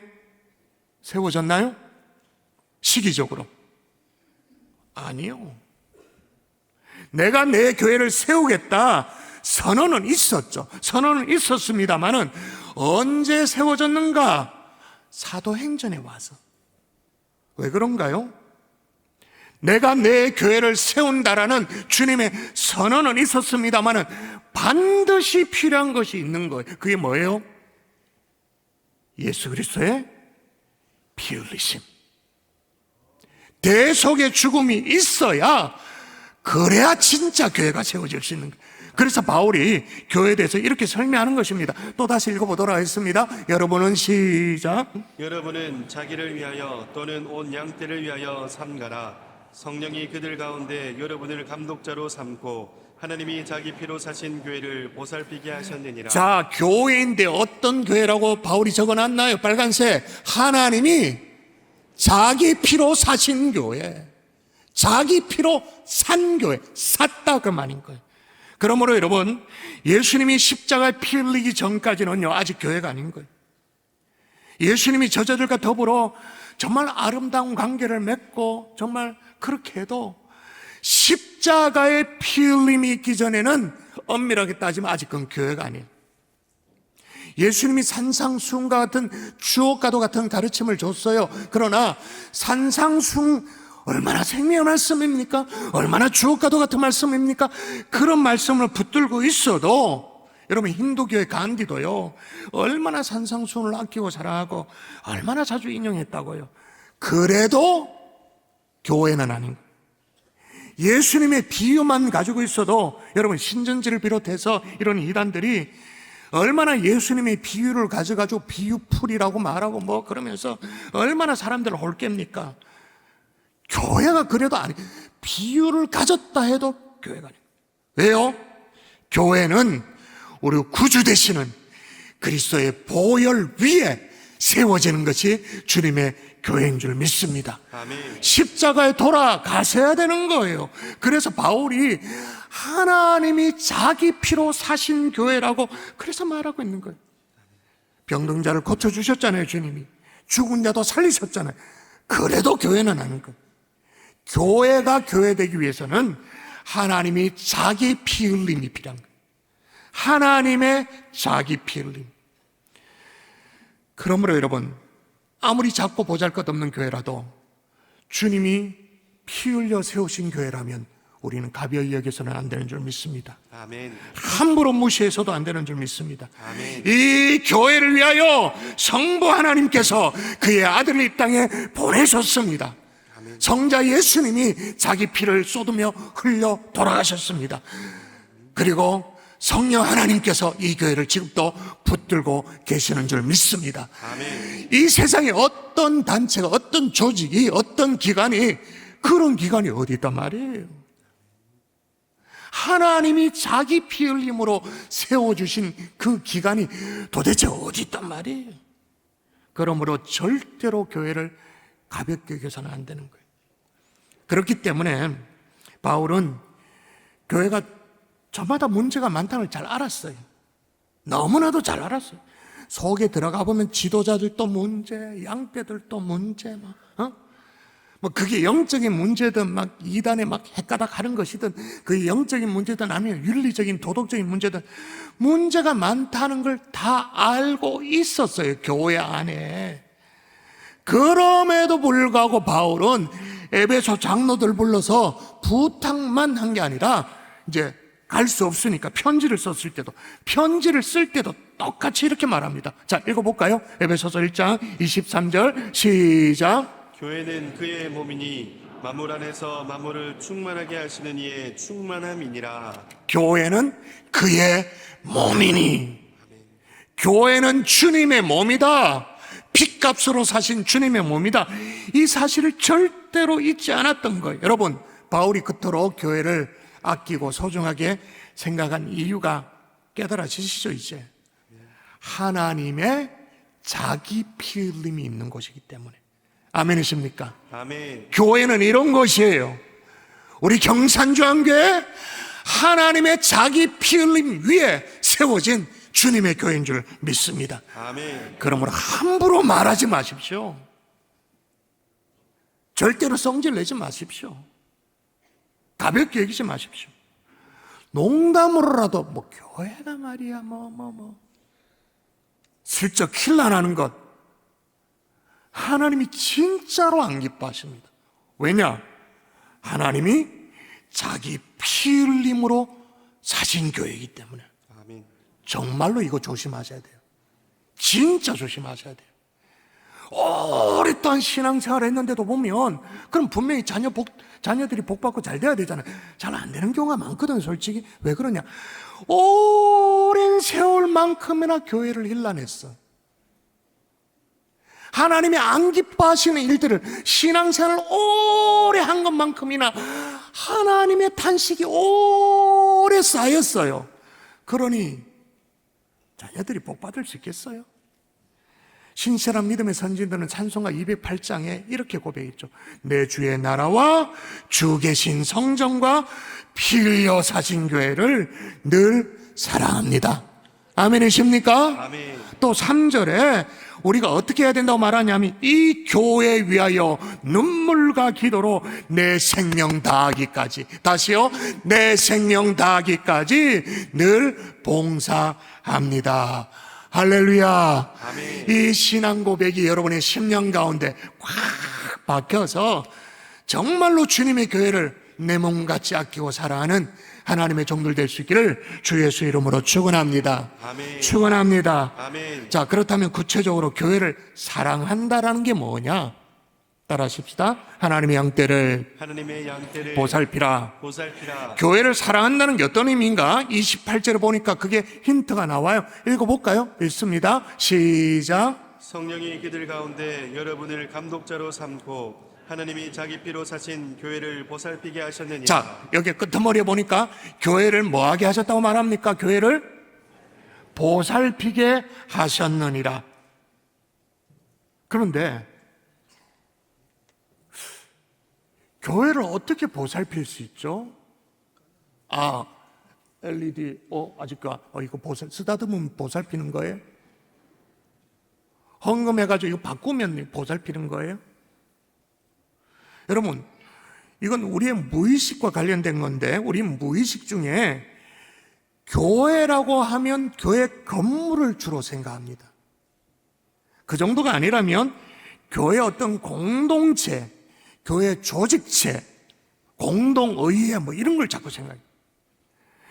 세워졌나요? 시기적으로? 아니요. 내가 내 교회를 세우겠다 선언은 있었죠. 선언은 있었습니다만은 언제 세워졌는가? 사도행전에 와서. 왜 그런가요? 내가 내 교회를 세운다라는 주님의 선언은 있었습니다만 반드시 필요한 것이 있는 거예요. 그게 뭐예요? 예수 그리스도의 피 흘리심. 대속의 죽음이 있어야, 그래야 진짜 교회가 세워질 수 있는 거예요. 그래서 바울이 교회에 대해서 이렇게 설명하는 것입니다. 또 다시 읽어보도록 하겠습니다. 여러분은 시작. 여러분은 자기를 위하여 또는 온 양떼를 위하여 삼가라. 성령이 그들 가운데 여러분을 감독자로 삼고 하나님이 자기 피로 사신 교회를 보살피게 하셨느니라. 자, 교회인데 어떤 교회라고 바울이 적어놨나요? 빨간색. 하나님이 자기 피로 사신 교회, 자기 피로 산 교회, 샀다 그 말인 거예요. 그러므로 여러분, 예수님이 십자가에 피 흘리기 전까지는요, 아직 교회가 아닌 거예요. 예수님이 저자들과 더불어 정말 아름다운 관계를 맺고 정말 그렇게 해도 십자가의 피 흘림이 있기 전에는 엄밀하게 따지면 아직 그건 교회가 아니에요. 예수님이 산상수훈과 같은 주옥과도 같은 가르침을 줬어요. 그러나 산상수훈 얼마나 생명의 말씀입니까? 얼마나 주옥과도 같은 말씀입니까? 그런 말씀을 붙들고 있어도 여러분, 힌두교의 간디도요, 얼마나 산상수훈을 아끼고 사랑하고 얼마나 자주 인용했다고요. 그래도 교회는 아닌 거예요. 예수님의 비유만 가지고 있어도 여러분, 신전지를 비롯해서 이런 이단들이 얼마나 예수님의 비유를 가져가지고 비유풀이라고 말하고 뭐 그러면서 얼마나 사람들을 홀깹니까? 교회가 그래도 아니, 비유를 가졌다 해도 교회가 아니에요. 왜요? 교회는 우리 구주 되시는 그리스도의 보혈 위에 세워지는 것이 주님의 교회인 줄 믿습니다. 아멘. 십자가에 돌아가셔야 되는 거예요. 그래서 바울이 하나님이 자기 피로 사신 교회라고 그래서 말하고 있는 거예요. 병든 자를 고쳐주셨잖아요, 주님이. 죽은 자도 살리셨잖아요. 그래도 교회는 아닌 거예요. 교회가 교회되기 위해서는 하나님이 자기 피 흘림이 필요한 거예요. 하나님의 자기 피 흘림. 그러므로 여러분, 아무리 작고 보잘것없는 교회라도 주님이 피 흘려 세우신 교회라면 우리는 가벼이 여겨서는 안 되는 줄 믿습니다. 아멘. 함부로 무시해서도 안 되는 줄 믿습니다. 아멘. 이 교회를 위하여 성부 하나님께서 그의 아들을 이 땅에 보내셨습니다. 성자 예수님이 자기 피를 쏟으며 흘려 돌아가셨습니다. 그리고 성령 하나님께서 이 교회를 지금도 붙들고 계시는 줄 믿습니다. 아멘. 이 세상에 어떤 단체가, 어떤 조직이, 어떤 기관이, 그런 기관이 어디 있단 말이에요. 하나님이 자기 피 흘림으로 세워주신 그 기관이 도대체 어디 있단 말이에요. 그러므로 절대로 교회를 가볍게 여겨서는 안 되는 거예요. 그렇기 때문에 바울은 교회가 저마다 문제가 많다는 걸 잘 알았어요. 너무나도 잘 알았어요. 속에 들어가 보면 지도자들도 문제, 양떼들도 문제, 뭐 그게 영적인 문제든 막 이단에 막 헷가닥 하는 것이든 그게 영적인 문제든 아니면 윤리적인 도덕적인 문제든 문제가 많다는 걸 다 알고 있었어요, 교회 안에. 그럼에도 불구하고 바울은 에베소 장로들 불러서 부탁만 한 게 아니라 이제 갈 수 없으니까 편지를 썼을 때도, 편지를 쓸 때도 똑같이 이렇게 말합니다. 자, 읽어볼까요? 에베소서 1장 23절 시작. 교회는 그의 몸이니 만물 안에서 만물을 충만하게 하시는 이의 충만함이니라. 교회는 그의 몸이니, 교회는 주님의 몸이다. 핏값으로 사신 주님의 몸이다. 이 사실을 절대로 잊지 않았던 거예요. 여러분, 바울이 그토록 교회를 아끼고 소중하게 생각한 이유가 깨달아지시죠, 이제? 하나님의 자기 피 흘림이 있는 곳이기 때문에. 아멘이십니까? 아멘. 교회는 이런 것이에요. 우리 경산주한교회 하나님의 자기 피 흘림 위에 세워진 주님의 교회인 줄 믿습니다. 아멘. 그러므로 함부로 말하지 마십시오. 절대로 성질 내지 마십시오. 가볍게 여기지 마십시오. 농담으로라도 뭐 교회가 말이야 슬쩍 힐난하는 것, 하나님이 진짜로 안 기뻐하십니다. 왜냐? 하나님이 자기 피 흘림으로 사신 교회이기 때문에. 아멘. 정말로 이거 조심하셔야 돼요. 진짜 조심하셔야 돼요. 오랫동안 신앙생활을 했는데도 보면 그럼 분명히 자녀들이 복받고 잘 돼야 되잖아요. 잘 안 되는 경우가 많거든. 솔직히 왜 그러냐, 오랜 세월만큼이나 교회를 일란했어. 하나님이 안 기뻐하시는 일들을 신앙생활을 오래 한 것만큼이나 하나님의 탄식이 오래 쌓였어요. 그러니 자녀들이 복받을 수 있겠어요? 신실한 믿음의 선진들은 찬송가 208장에 이렇게 고백했죠. 내 주의 나라와 주 계신 성전과 피 흘려 사신 교회를 늘 사랑합니다. 아멘이십니까? 아멘. 또 3절에 우리가 어떻게 해야 된다고 말하냐면 이 교회 위하여 눈물과 기도로 내 생명 다하기까지, 다시요, 내 생명 다하기까지 늘 봉사합니다. 할렐루야. 아멘. 이 신앙 고백이 여러분의 심령 가운데 꽉 박혀서 정말로 주님의 교회를 내 몸같이 아끼고 사랑하는 하나님의 종들 될 수 있기를 주 예수 이름으로 축원합니다. 아멘. 축원합니다. 아멘. 자, 그렇다면 구체적으로 교회를 사랑한다라는 게 뭐냐? 따라하십시다. 하나님의 양떼를 보살피라. 교회를 사랑한다는 게 어떤 의미인가? 28절을 보니까 그게 힌트가 나와요. 읽어볼까요? 읽습니다. 시작. 성령이 그들 가운데 여러분을 감독자로 삼고 하나님이 자기 피로 사신 교회를 보살피게 하셨느니라. 자, 여기 끝머리에 보니까 교회를 뭐하게 하셨다고 말합니까? 교회를 보살피게 하셨느니라. 그런데 교회를 어떻게 보살필 수 있죠? LED, 아직까, 이거 쓰다듬으면 보살피는 거예요? 헌금해가지고 이거 바꾸면 보살피는 거예요? 여러분, 이건 우리의 무의식과 관련된 건데, 우리 무의식 중에 교회라고 하면 교회 건물을 주로 생각합니다. 그 정도가 아니라면 교회 어떤 공동체, 교회 조직체, 공동의회 이런 걸 자꾸 생각해요.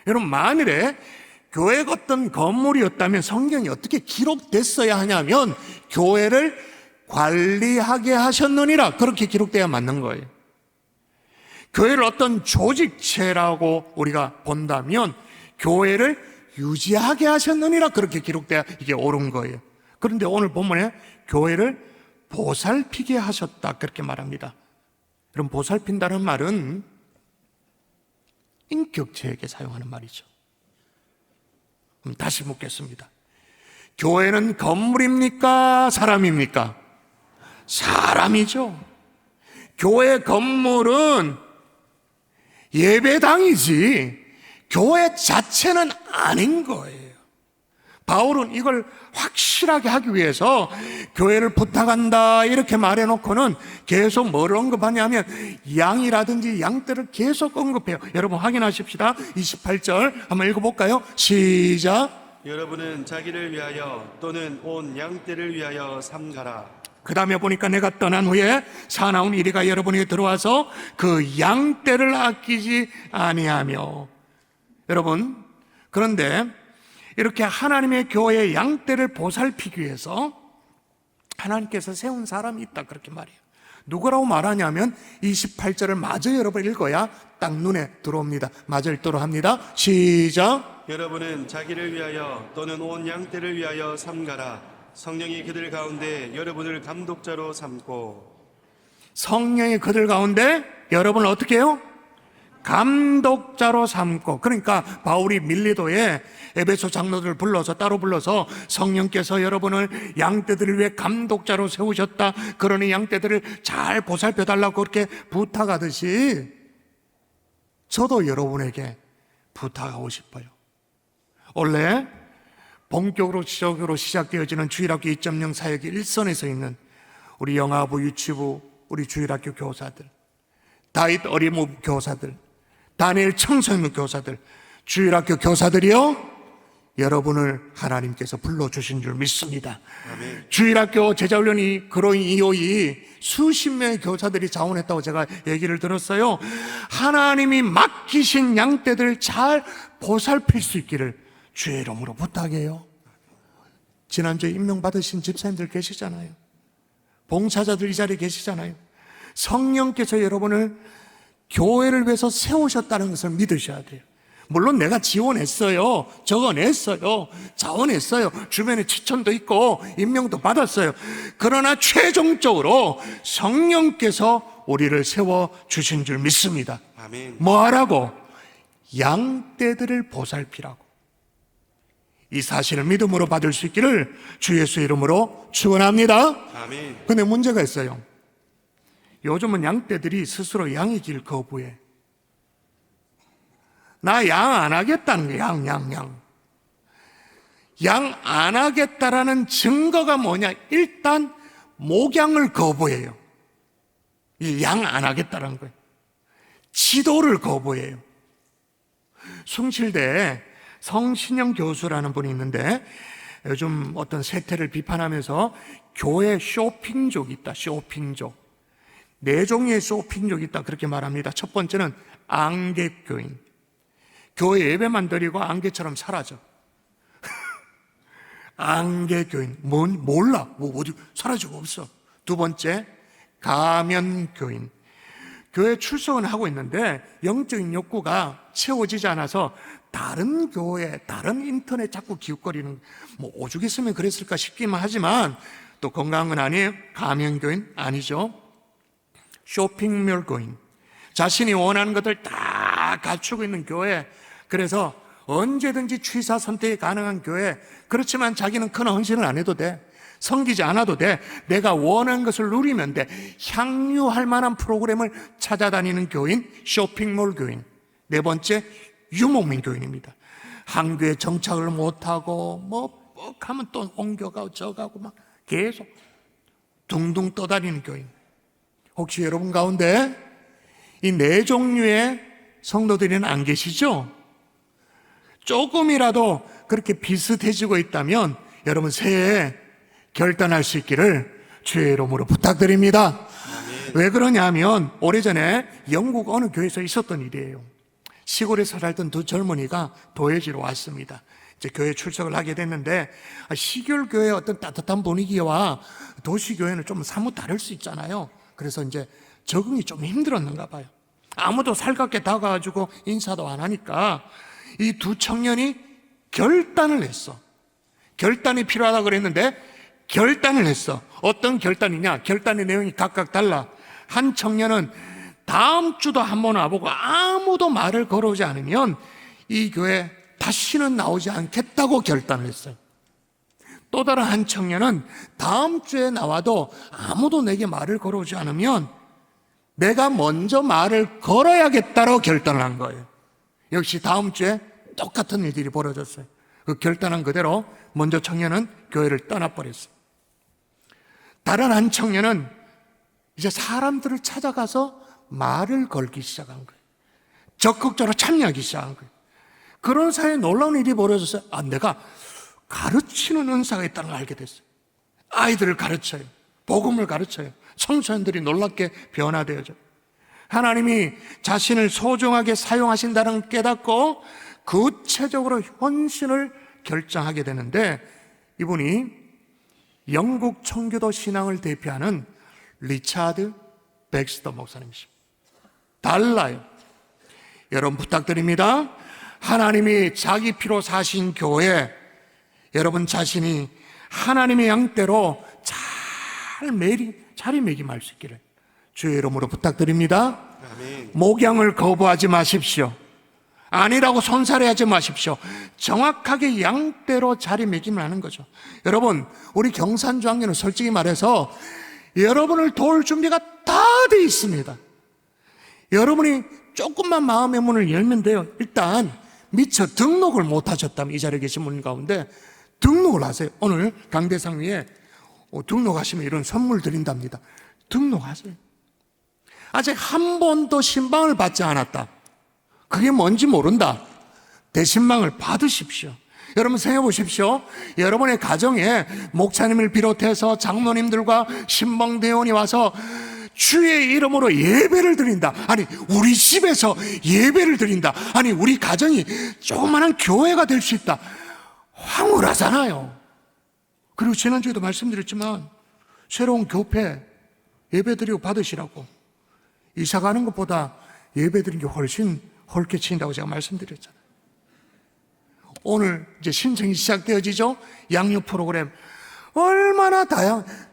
여러분, 만일에 교회가 어떤 건물이었다면 성경이 어떻게 기록됐어야 하냐면 교회를 관리하게 하셨느니라, 그렇게 기록돼야 맞는 거예요. 교회를 어떤 조직체라고 우리가 본다면 교회를 유지하게 하셨느니라, 그렇게 기록돼야 이게 옳은 거예요. 그런데 오늘 본문에 교회를 보살피게 하셨다, 그렇게 말합니다. 그럼 보살핀다는 말은 인격체에게 사용하는 말이죠. 그럼 다시 묻겠습니다. 교회는 건물입니까? 사람입니까? 사람이죠. 교회 건물은 예배당이지 교회 자체는 아닌 거예요. 바울은 이걸 확실하게 하기 위해서 교회를 부탁한다 이렇게 말해놓고는 계속 뭘 언급하냐면 양이라든지 양떼를 계속 언급해요. 여러분 확인하십시다. 28절 한번 읽어볼까요? 시작. 여러분은 자기를 위하여 또는 온 양떼를 위하여 삼가라. 그 다음에 보니까 내가 떠난 후에 사나운 이리가 여러분에게 들어와서 그 양떼를 아끼지 아니하며. 여러분, 그런데 이렇게 하나님의 교회의 양떼를 보살피기 위해서 하나님께서 세운 사람이 있다, 그렇게 말해요. 누구라고 말하냐면 28절을 마저 여러분 읽어야 딱 눈에 들어옵니다. 마저 읽도록 합니다. 시작. 여러분은 자기를 위하여 또는 온 양떼를 위하여 삼가라. 성령이 그들 가운데 여러분을 감독자로 삼고. 성령이 그들 가운데 여러분을 어떻게 해요? 감독자로 삼고. 그러니까 바울이 밀리도에 에베소 장로들을 불러서 따로 불러서 성령께서 여러분을 양떼들을 위해 감독자로 세우셨다, 그러니 양떼들을 잘 보살펴 달라고 그렇게 부탁하듯이 저도 여러분에게 부탁하고 싶어요. 원래 본격으로 시작되어지는 주일학교 2.0 사역의 일선에서 있는 우리 영아부, 유치부, 우리 주일학교 교사들, 다윗 어린이집 교사들, 다니엘 청소년 교사들, 주일학교 교사들이요, 여러분을 하나님께서 불러주신 줄 믿습니다. 아멘. 주일학교 제자훈련이 그런 이후에 수십 명의 교사들이 자원했다고 제가 얘기를 들었어요. 하나님이 맡기신 양떼들 잘 보살필 수 있기를 주의 이름으로 부탁해요. 지난주에 임명받으신 집사님들 계시잖아요. 봉사자들 이 자리에 계시잖아요. 성령께서 여러분을 교회를 위해서 세우셨다는 것을 믿으셔야 돼요. 물론 내가 지원했어요. 적어냈어요. 자원했어요. 주변에 추천도 있고 임명도 받았어요. 그러나 최종적으로 성령께서 우리를 세워주신 줄 믿습니다. 아멘. 뭐 하라고? 양떼들을 보살피라고. 이 사실을 믿음으로 받을 수 있기를 주 예수의 이름으로 축원합니다. 아멘. 근데 문제가 있어요. 요즘은 양떼들이 스스로 양의 길 거부해. 나 양 안 하겠다는 거야. 양 안 하겠다라는 증거가 뭐냐? 일단 목양을 거부해요. 이 양 안 하겠다라는 거예요. 지도를 거부해요. 숭실대에 성신영 교수라는 분이 있는데 요즘 어떤 세태를 비판하면서 교회 쇼핑족이 있다. 쇼핑족. 4종류의 쇼핑족이 있다. 그렇게 말합니다. 첫 번째는 안개교인. 교회 예배만 드리고 안개처럼 사라져. 안개교인. 몰라. 어디 사라지고 없어. 두 번째, 가면교인. 교회 출석은 하고 있는데 영적인 욕구가 채워지지 않아서 다른 교회, 다른 인터넷 자꾸 기웃거리는, 뭐 오죽했으면 그랬을까 싶기만 하지만 또 건강한 건 아니에요. 가면교인 아니죠. 쇼핑몰 교인. 자신이 원하는 것들 다 갖추고 있는 교회. 그래서 언제든지 취사 선택이 가능한 교회. 그렇지만 자기는 큰 헌신을 안 해도 돼. 섬기지 않아도 돼. 내가 원하는 것을 누리면 돼. 향유할 만한 프로그램을 찾아다니는 교인, 쇼핑몰 교인. 네 번째, 유목민 교인입니다. 한 교회 정착을 못하고 뭐 하면 또 옮겨가고 저가고 막 계속 둥둥 떠다니는 교인. 혹시 여러분 가운데 이 4종류의 성도들은 안 계시죠? 조금이라도 그렇게 비슷해지고 있다면 여러분 새해에 결단할 수 있기를 주의 이름으로 부탁드립니다. 왜 그러냐면 오래전에 영국 어느 교회에서 있었던 일이에요. 시골에서 살던 두 젊은이가 도회지로 왔습니다. 이제 교회 출석을 하게 됐는데 시골 교회의 어떤 따뜻한 분위기와 도시 교회는 좀 사뭇 다를 수 있잖아요. 그래서 이제 적응이 좀 힘들었는가 봐요. 아무도 살갑게 다가가지고 인사도 안 하니까 이 두 청년이 결단을 했어. 결단이 필요하다고 그랬는데 결단을 했어. 어떤 결단이냐? 결단의 내용이 각각 달라. 한 청년은 다음 주도 한번 와보고 아무도 말을 걸어오지 않으면 이 교회 다시는 나오지 않겠다고 결단을 했어요. 또 다른 한 청년은 다음 주에 나와도 아무도 내게 말을 걸어오지 않으면 내가 먼저 말을 걸어야겠다고 결단을 한 거예요. 역시 다음 주에 똑같은 일들이 벌어졌어요. 그 결단한 그대로 먼저 청년은 교회를 떠나버렸어요. 다른 한 청년은 이제 사람들을 찾아가서 말을 걸기 시작한 거예요. 적극적으로 참여하기 시작한 거예요. 그런 사이에 놀라운 일이 벌어졌어요. 내가 가르치는 은사가 있다는 걸 알게 됐어요. 아이들을 가르쳐요. 복음을 가르쳐요. 청소년들이 놀랍게 변화되어져요. 하나님이 자신을 소중하게 사용하신다는 걸 깨닫고 구체적으로 헌신을 결정하게 되는데 이분이 영국 청교도 신앙을 대표하는 리차드 백스터 목사님이십니다. 달라요. 여러분 부탁드립니다. 하나님이 자기 피로 사신 교회, 여러분 자신이 하나님의 양떼로 자리매김할 수 있기를 주의 이름으로 부탁드립니다. 아멘. 목양을 거부하지 마십시오. 아니라고 손살해하지 마십시오. 정확하게 양떼로 자리매김을 하는 거죠. 여러분, 우리 경산중앙교는 솔직히 말해서 여러분을 도울 준비가 다 돼 있습니다. 여러분이 조금만 마음의 문을 열면 돼요. 일단 미처 등록을 못 하셨다면 이 자리에 계신 분 가운데 등록을 하세요. 오늘 강대상 위에 등록하시면 이런 선물 드린답니다. 등록하세요. 아직 한 번도 신방을 받지 않았다. 그게 뭔지 모른다. 대신방을 받으십시오. 여러분 생각해 보십시오. 여러분의 가정에 목사님을 비롯해서 장로님들과 신방대원이 와서 주의 이름으로 예배를 드린다. 아니, 우리 집에서 예배를 드린다. 아니, 우리 가정이 조그마한 교회가 될 수 있다. 황홀하잖아요. 그리고 지난주에도 말씀드렸지만 새로운 교회 예배드리고 받으시라고, 이사 가는 것보다 예배드리는 게 훨씬 헐케친다고 제가 말씀드렸잖아요. 오늘 이제 신청이 시작되어지죠. 양육 프로그램 얼마나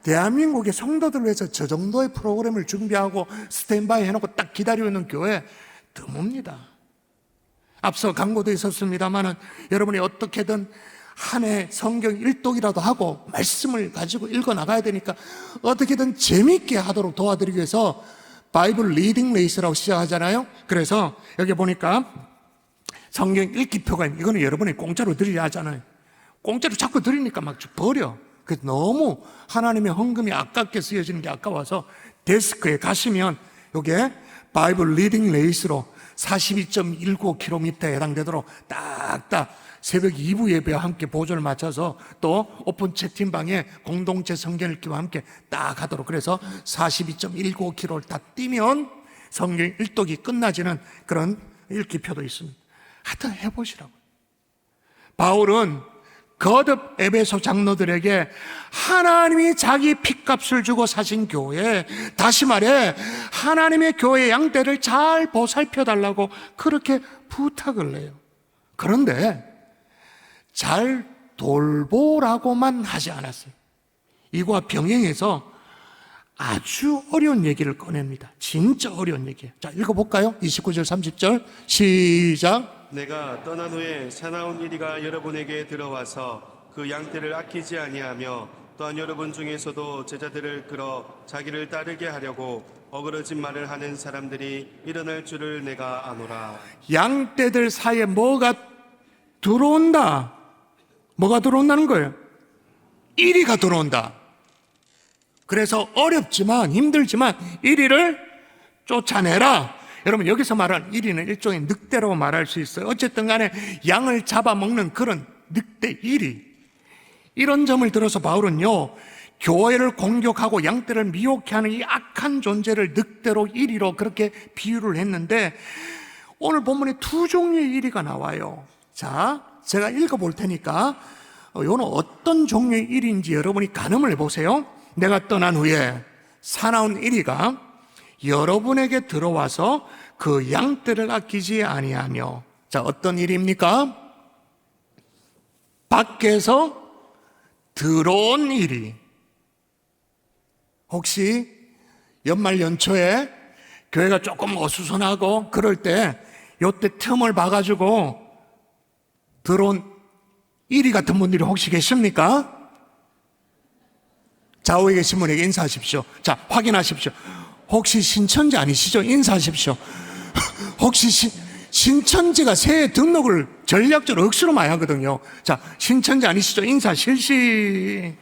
대한민국의 성도들 위해서 저 정도의 프로그램을 준비하고 스탠바이 해놓고 딱 기다리고 있는 교회 드뭅니다. 앞서 광고도 있었습니다만은 여러분이 어떻게든 한 해 성경 일독이라도 하고 말씀을 가지고 읽어 나가야 되니까 어떻게든 재미있게 하도록 도와드리기 위해서 바이블 리딩 레이스라고 시작하잖아요. 그래서 여기 보니까 성경 읽기 표가임, 이거는 여러분이 공짜로 드리려 하잖아요. 공짜로 자꾸 드리니까 막 버려. 그래서 너무 하나님의 헌금이 아깝게 쓰여지는 게 아까워서 데스크에 가시면 요게 바이블 리딩 레이스로 42.19km에 해당되도록 딱딱 새벽 2부 예배와 함께 보조를 맞춰서 또 오픈 채팅방에 공동체 성경 읽기와 함께 딱 하도록, 그래서 42.19km를 다 뛰면 성경 일독이 끝나지는 그런 읽기표도 있습니다. 하여튼 해보시라고. 바울은 거듭 에베소 장로들에게 하나님이 자기 핏값을 주고 사신 교회, 다시 말해 하나님의 교회 양떼를 잘 보살펴 달라고 그렇게 부탁을 해요. 그런데 잘 돌보라고만 하지 않았어요. 이와 병행해서 아주 어려운 얘기를 꺼냅니다. 진짜 어려운 얘기예요. 자, 읽어볼까요? 29절 30절 시작. 내가 떠난 후에 사나운 이리가 여러분에게 들어와서 그 양떼를 아끼지 아니하며 또한 여러분 중에서도 제자들을 끌어 자기를 따르게 하려고 어그러진 말을 하는 사람들이 일어날 줄을 내가 아노라. 양떼들 사이에 뭐가 들어온다. 뭐가 들어온다는 거예요? 이리가 들어온다. 그래서 어렵지만 힘들지만 이리를 쫓아내라. 여러분, 여기서 말하는 이리는 일종의 늑대라고 말할 수 있어요. 어쨌든 간에 양을 잡아먹는 그런 늑대 이리. 이런 점을 들어서 바울은요, 교회를 공격하고 양떼를 미혹해 하는 이 악한 존재를 늑대로 이리로 그렇게 비유를 했는데, 오늘 본문에 두 종류의 이리가 나와요. 자, 제가 읽어볼 테니까 이거는 어떤 종류의 일인지 여러분이 가늠을 해보세요. 내가 떠난 후에 사나운 이리가 여러분에게 들어와서 그 양떼를 아끼지 아니하며. 자, 어떤 일입니까? 밖에서 들어온 일이. 혹시 연말 연초에 교회가 조금 어수선하고 그럴 때 요때 틈을 봐가지고 들어온 이리 같은 분들이 혹시 계십니까? 좌우에 계신 분에게 인사하십시오. 자, 확인하십시오. 혹시 신천지 아니시죠? 인사하십시오. 혹시 신천지가 새해 등록을 전략적으로 억수로 많이 하거든요. 자, 신천지 아니시죠? 인사 실시.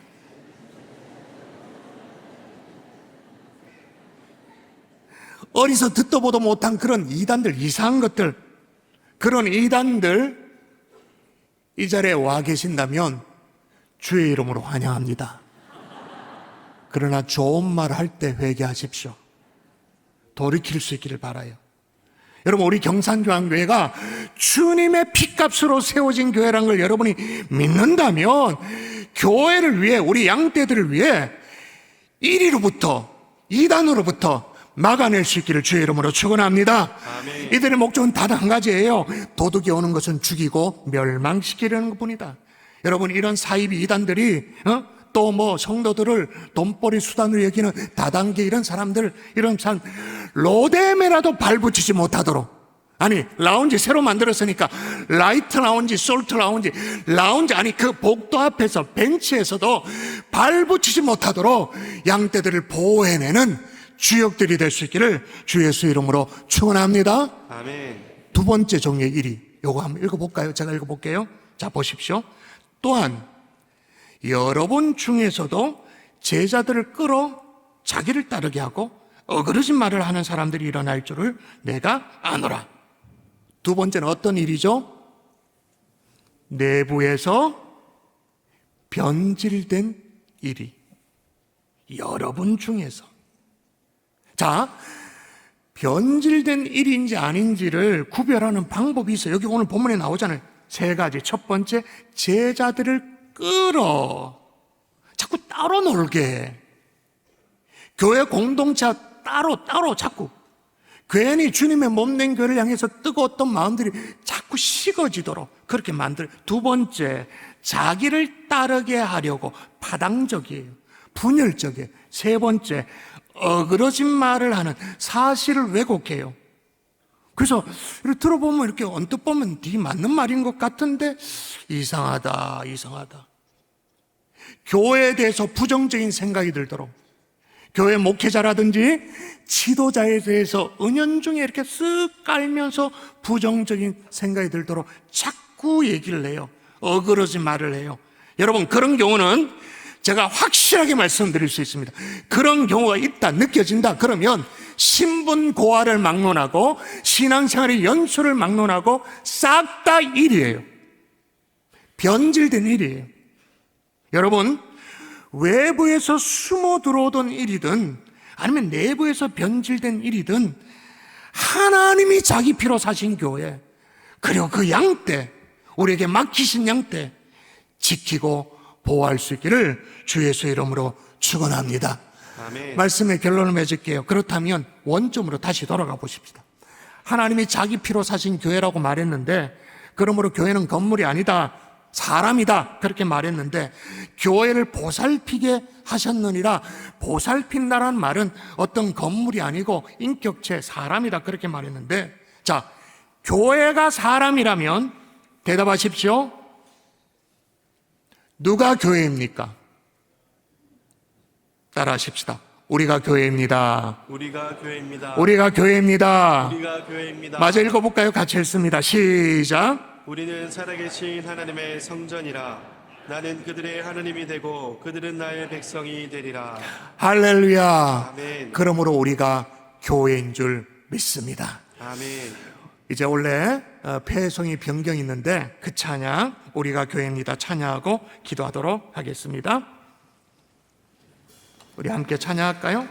어디서 듣도 보도 못한 그런 이단들, 이상한 것들, 그런 이단들 이 자리에 와 계신다면 주의 이름으로 환영합니다. 그러나 좋은 말 할 때 회개하십시오. 돌이킬 수 있기를 바라요. 여러분, 우리 경산교회가 주님의 핏값으로 세워진 교회라는 걸 여러분이 믿는다면 교회를 위해, 우리 양떼들을 위해 1위로부터 2단으로부터 막아낼 수 있기를 주의 이름으로 축원합니다. 아멘. 이들의 목적은 단 한 가지예요. 도둑이 오는 것은 죽이고 멸망시키려는 것뿐이다. 여러분, 이런 사이비 이단들이 또 뭐 성도들을 돈벌이 수단으로 여기는 다단계 이런 사람들, 이런 사람 로데메라도 발붙이지 못하도록, 아니 라운지 새로 만들었으니까 라이트 라운지, 솔트 라운지, 아니 그 복도 앞에서 벤치에서도 발붙이지 못하도록 양떼들을 보호해내는 주역들이 될 수 있기를 주 예수 이름으로 축원합니다. 아멘. 두 번째 종류의 일이, 요거 한번 읽어볼까요? 제가 읽어볼게요. 자, 보십시오. 또한 여러분 중에서도 제자들을 끌어 자기를 따르게 하고 어그러진 말을 하는 사람들이 일어날 줄을 내가 아노라. 두 번째는 어떤 일이죠? 내부에서 변질된 일이 여러분 중에서, 자, 변질된 일인지 아닌지를 구별하는 방법이 있어요. 여기 오늘 본문에 나오잖아요. 3가지. 첫 번째, 제자들을 끌어 자꾸 따로 놀게 해. 교회 공동체 따로 자꾸 괜히 주님의 몸된 교회를 향해서 뜨거웠던 마음들이 자꾸 식어지도록 그렇게 만들. 2번째, 자기를 따르게 하려고 파당적이에요. 분열적이에요. 3번째, 어그러진 말을 하는, 사실을 왜곡해요. 그래서 이렇게 들어보면, 이렇게 언뜻 보면 네 맞는 말인 것 같은데 이상하다. 교회에 대해서 부정적인 생각이 들도록, 교회 목회자라든지 지도자에 대해서 은연중에 이렇게 쓱 깔면서 부정적인 생각이 들도록 자꾸 얘기를 해요. 어그러진 말을 해요. 여러분, 그런 경우는 제가 확실하게 말씀드릴 수 있습니다. 그런 경우가 있다, 느껴진다, 그러면 신분고하를 막론하고 신앙생활의 연수를 막론하고 싹 다 일이에요. 변질된 일이에요. 여러분, 외부에서 숨어 들어오던 일이든 아니면 내부에서 변질된 일이든 하나님이 자기 피로 사신 교회, 그리고 그 양떼, 우리에게 맡기신 양떼 지키고 보호할 수 있기를 주 예수의 이름으로 축원합니다. 아멘. 말씀의 결론을 맺을게요. 그렇다면 원점으로 다시 돌아가 보십시다. 하나님이 자기 피로 사신 교회라고 말했는데, 그러므로 교회는 건물이 아니다, 사람이다, 그렇게 말했는데, 교회를 보살피게 하셨느니라. 보살핀다라는 말은 어떤 건물이 아니고 인격체, 사람이다, 그렇게 말했는데, 자, 교회가 사람이라면 대답하십시오. 누가 교회입니까? 따라하십시다. 우리가 교회입니다. 우리가 교회입니다. 우리가 교회입니다. 우리가 교회입니다. 마저 읽어볼까요? 같이 읽습니다. 시작. 우리는 살아계신 하나님의 성전이라. 나는 그들의 하나님이 되고 그들은 나의 백성이 되리라. 할렐루야. 아멘. 그러므로 우리가 교회인 줄 믿습니다. 아멘. 이제 원래 폐성이 변경이 있는데 그 찬양, 우리가 교회입니다, 찬양하고 기도하도록 하겠습니다. 우리 함께 찬양할까요?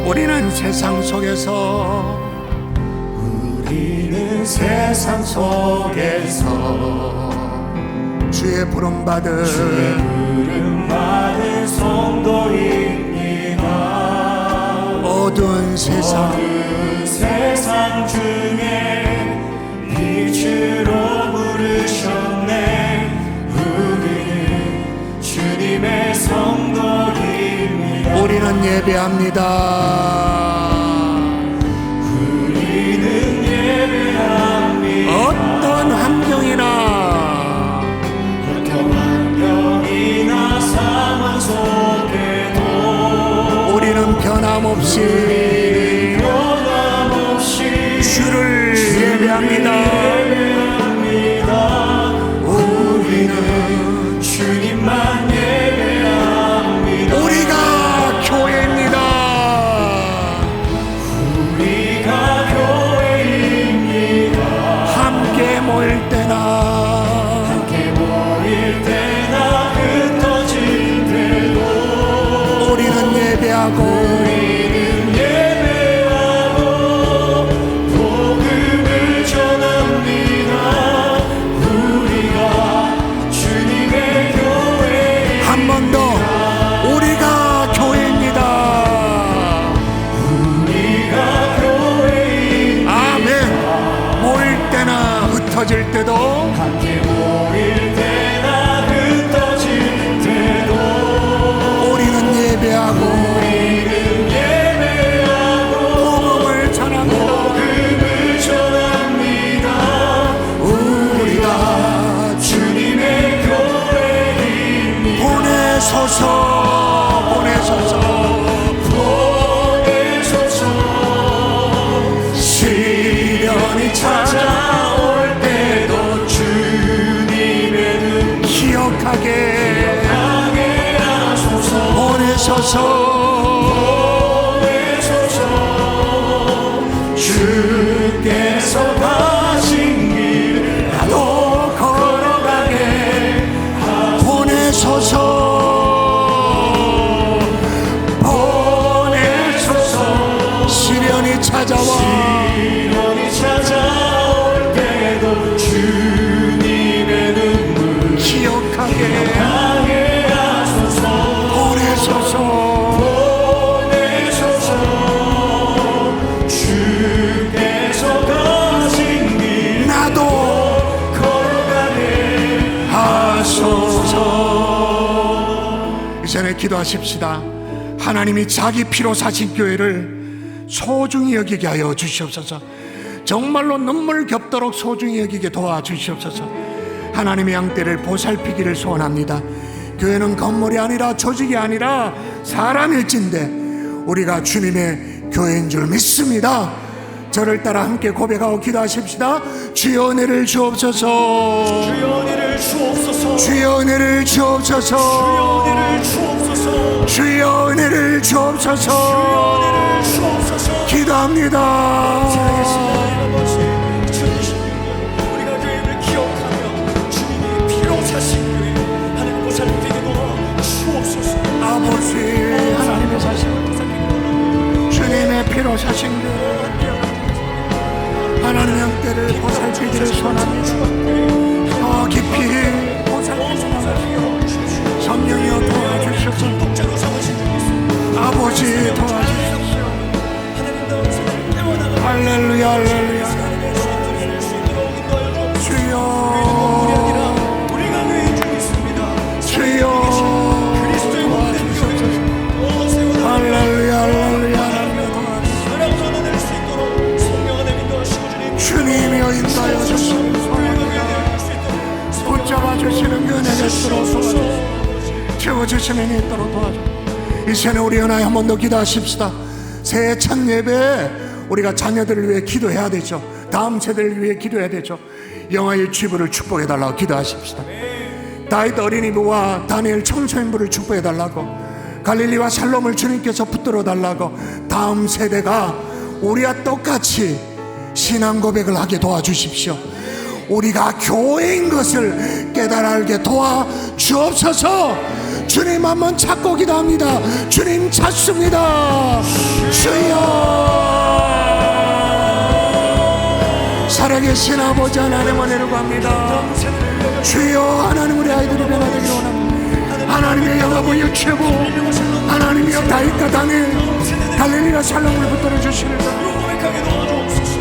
우리는 세상 속에서, 우리는 세상 속에서 주의 부름받은 성도입니다. 어두운 세상 중에 빛으로 부르셨네. 우리는 주님의 성도입니다. 우리는 예배합니다. 우리는 예배합니다. 어떤 환경이나 상황 속에도 우리는 변함없이 주를 예배합니다. 우리는 주님만 예배합니다. 우리가 교회입니다. 주께서 가신 길 나도 걸어가게 보내소서 시련이 찾아올 때도 주님의 눈물 기억하게 하소서 보내소서 주께서 가신 길 나도 걸어가게 하소서. 이전에 기도하십시다. 하나님이 자기 피로 사신 교회를 소중히 여기게 하여 주시옵소서. 정말로 눈물 겹도록 소중히 여기게 도와주시옵소서. 하나님의 양떼를 보살피기를 소원합니다. 교회는 건물이 아니라 조직이 아니라 사람일진데 우리가 주님의 교회인 줄 믿습니다. 저를 따라 함께 고백하고 기도하십시다. 주여 은혜를 주옵소서. 주여 은혜를 주옵소서. 주여 은혜를 주옵소서. 주여 은혜를 주옵소서. 주여 은혜를 주옵소서. 주여 은혜를 주옵소서. 기도합니다. 살아계신 하나님 아버지, 천지신 우리가 교회를 기억하며 주님이 피로 사신 교회 하나님 보살피게 도와 주옵소서. 아버지 하나님의 사신 주님의 피로 사신 교회 하나님의 양떼를 보살피기를 소원합니다. 더 깊이 보살피시는 성령이여 도와주시옵소서. 독자로 삼으신 주 아버지 도와주시옵소서. 할렐루야 할렐루야. 주여 우리가 교회인 줄 믿습니다. 주여 그리스도의 몸된 교회 할렐루야 할렐루야. 사랑 전환될 수 있도록 성령 안에 인도하시고 주님이여 인도하여 주시옵소서. 붙잡아 주시는 은혜를 들어서 채워주시는 이 있도록 도와줘. 이 시간에 우리 연합에 한 번 더 기도하십시다. 새해 첫 예배에 우리가 자녀들을 위해 기도해야 되죠. 다음 세대를 위해 기도해야 되죠. 영화의 취부를 축복해달라고 기도하십시다. 다윗 어린이부와 다니엘 청소년부를 축복해달라고, 갈릴리와 샬롬을 주님께서 붙들어달라고, 다음 세대가 우리와 똑같이 신앙 고백을 하게 도와주십시오. 우리가 교회인 것을 깨달아 알게 도와주옵소서. 주님 한번 찾고 기도합니다. 주님 찾습니다. 주여 살아계신 아버지 하나님 은혜를 구합니다. 주여 하나님 우리 아이들이 변화되기를 원합니다. 하나님의 영화부 유체부 하나님이여 다윗과 다니엘 갈릴리와 샬롬을 붙들어 주시는 고백하게 도와주옵소서.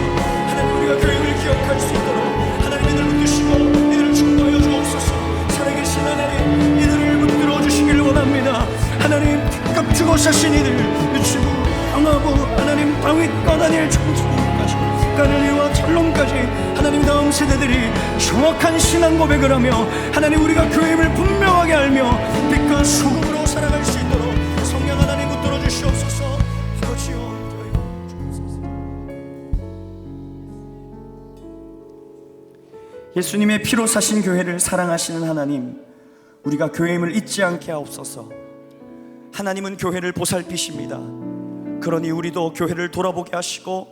하나님 우리가 교회를 기억할 수 있도록 하나님 이들을 붙드시고 이들을 축복하여 주옵소서. 살아계신 하나님 이들을 붙들어 주시기를 원합니다. 하나님 값주고 사신 이들 유치부 방화부 하나님 다윗과 다니엘 청소년까지 갈릴리와 샬롬까지 하나님 다음 세대들이 정확한 신앙 고백을 하며 하나님 우리가 교회임을 분명하게 알며 빛과 소금으로 살아갈 수 있도록 성령 하나님 붙들어 주시옵소서. 아버지여 예수님의 피로 사신 교회를 사랑하시는 하나님, 우리가 교회임을 잊지 않게 하옵소서. 하나님은 교회를 보살피십니다. 그러니 우리도 교회를 돌아보게 하시고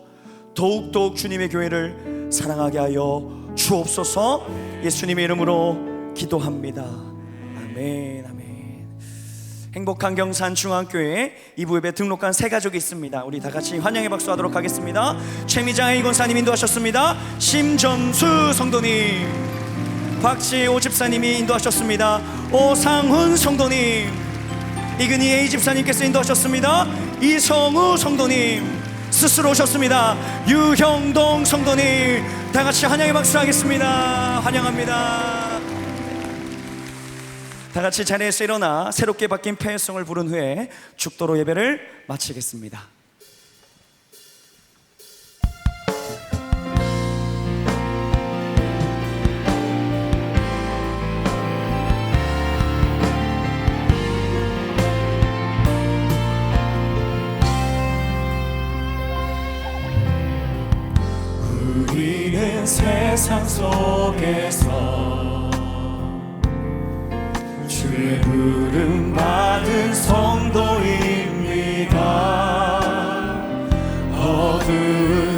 더욱더욱 주님의 교회를 사랑하게 하여 주옵소서. 예수님의 이름으로 기도합니다. 아멘 아멘. 행복한 경산 중앙교회 2부 예배 등록한 세 가족이 있습니다. 우리 다 같이 환영의 박수 하도록 하겠습니다. 최미장 이권사님 인도하셨습니다. 심정수 성도님, 박지호 집사님이 인도하셨습니다. 오상훈 성도님, 이근희 A 집사님께서 인도하셨습니다. 이성우 성도님 스스로 오셨습니다. 유형동 성도님, 다 같이 환영의 박수 하겠습니다. 환영합니다. 다 같이 자리에서 일어나 새롭게 바뀐 폐회성을 부른 후에 죽도로 예배를 마치겠습니다. 우리는 세상 속에서 주의 부름 받은 성도인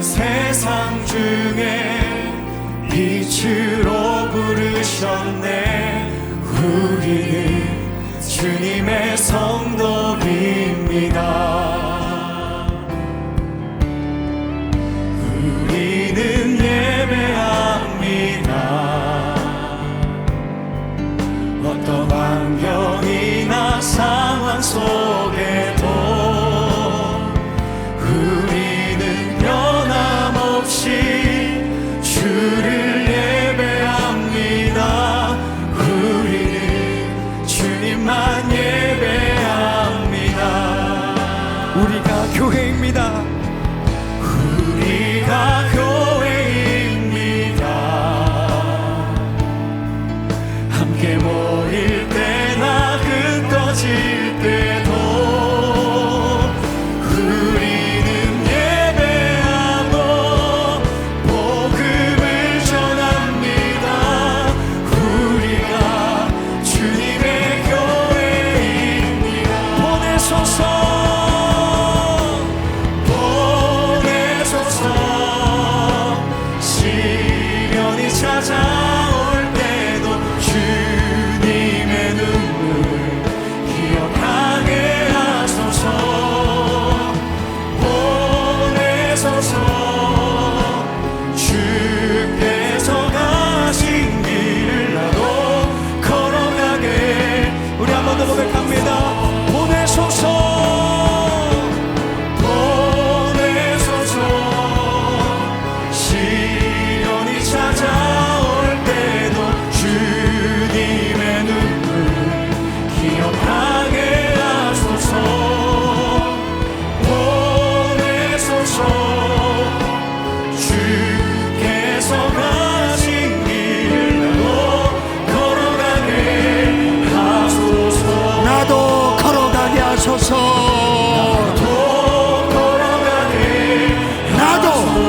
세상 중에 빛으로 부르셨네. 우리는 주님의 성도입니다. 우리는 예배합니다. 어떤 환경이나 상황 속에도 우리는 변함없이 주를 예배합니다. 우리는 주님만 예배합니다. 우리가 교회입니다. 우리가 교회입니다. 함께 모일 때나 흩어질 때도 우리는 예배하고 복음을 전합니다. 우리가 주님의 교회입니다. 보내소서 시련이 찾아올 때도 주님의 눈물 기억하게 하소서. 보내소서 주께서 가신 길을 나도 걸어가게. 우리 한 번 더 고백합니다. 보내소서 시련이 찾아올 때도 주님의 눈물 기억하게 하소서. 보내소서 주께서 가신 길을 나도 걸어가게 하소서. 나도 걸어가게 하소서. 나도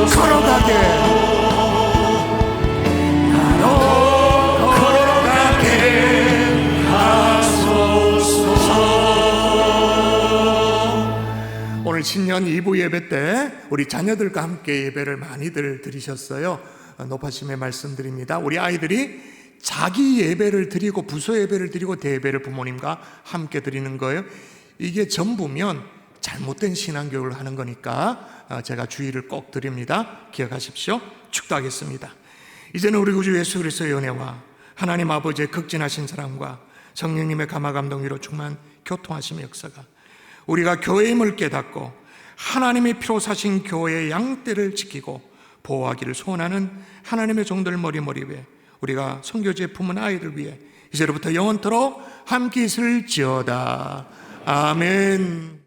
걸어가게. 오늘 신년 2부 예배 때 우리 자녀들과 함께 예배를 많이들 드리셨어요. 높아심에 말씀드립니다. 우리 아이들이 자기 예배를 드리고 부서 예배를 드리고 대예배를 부모님과 함께 드리는 거예요. 이게 전부면 잘못된 신앙교육을 하는 거니까 제가 주의를 꼭 드립니다. 기억하십시오. 축도하겠습니다. 이제는 우리 구주 예수 그리스도의 은혜와 하나님 아버지의 극진하신 사랑과 성령님의 감화 감동으로 충만 교통하심의 역사가 우리가 교회임을 깨닫고 하나님의 피로 사신 교회의 양떼를 지키고 보호하기를 소원하는 하나님의 종들 머리 위에 우리가 선교지에 품은 아이들 위해 이제로부터 영원토록 함께 있을지어다. 아멘.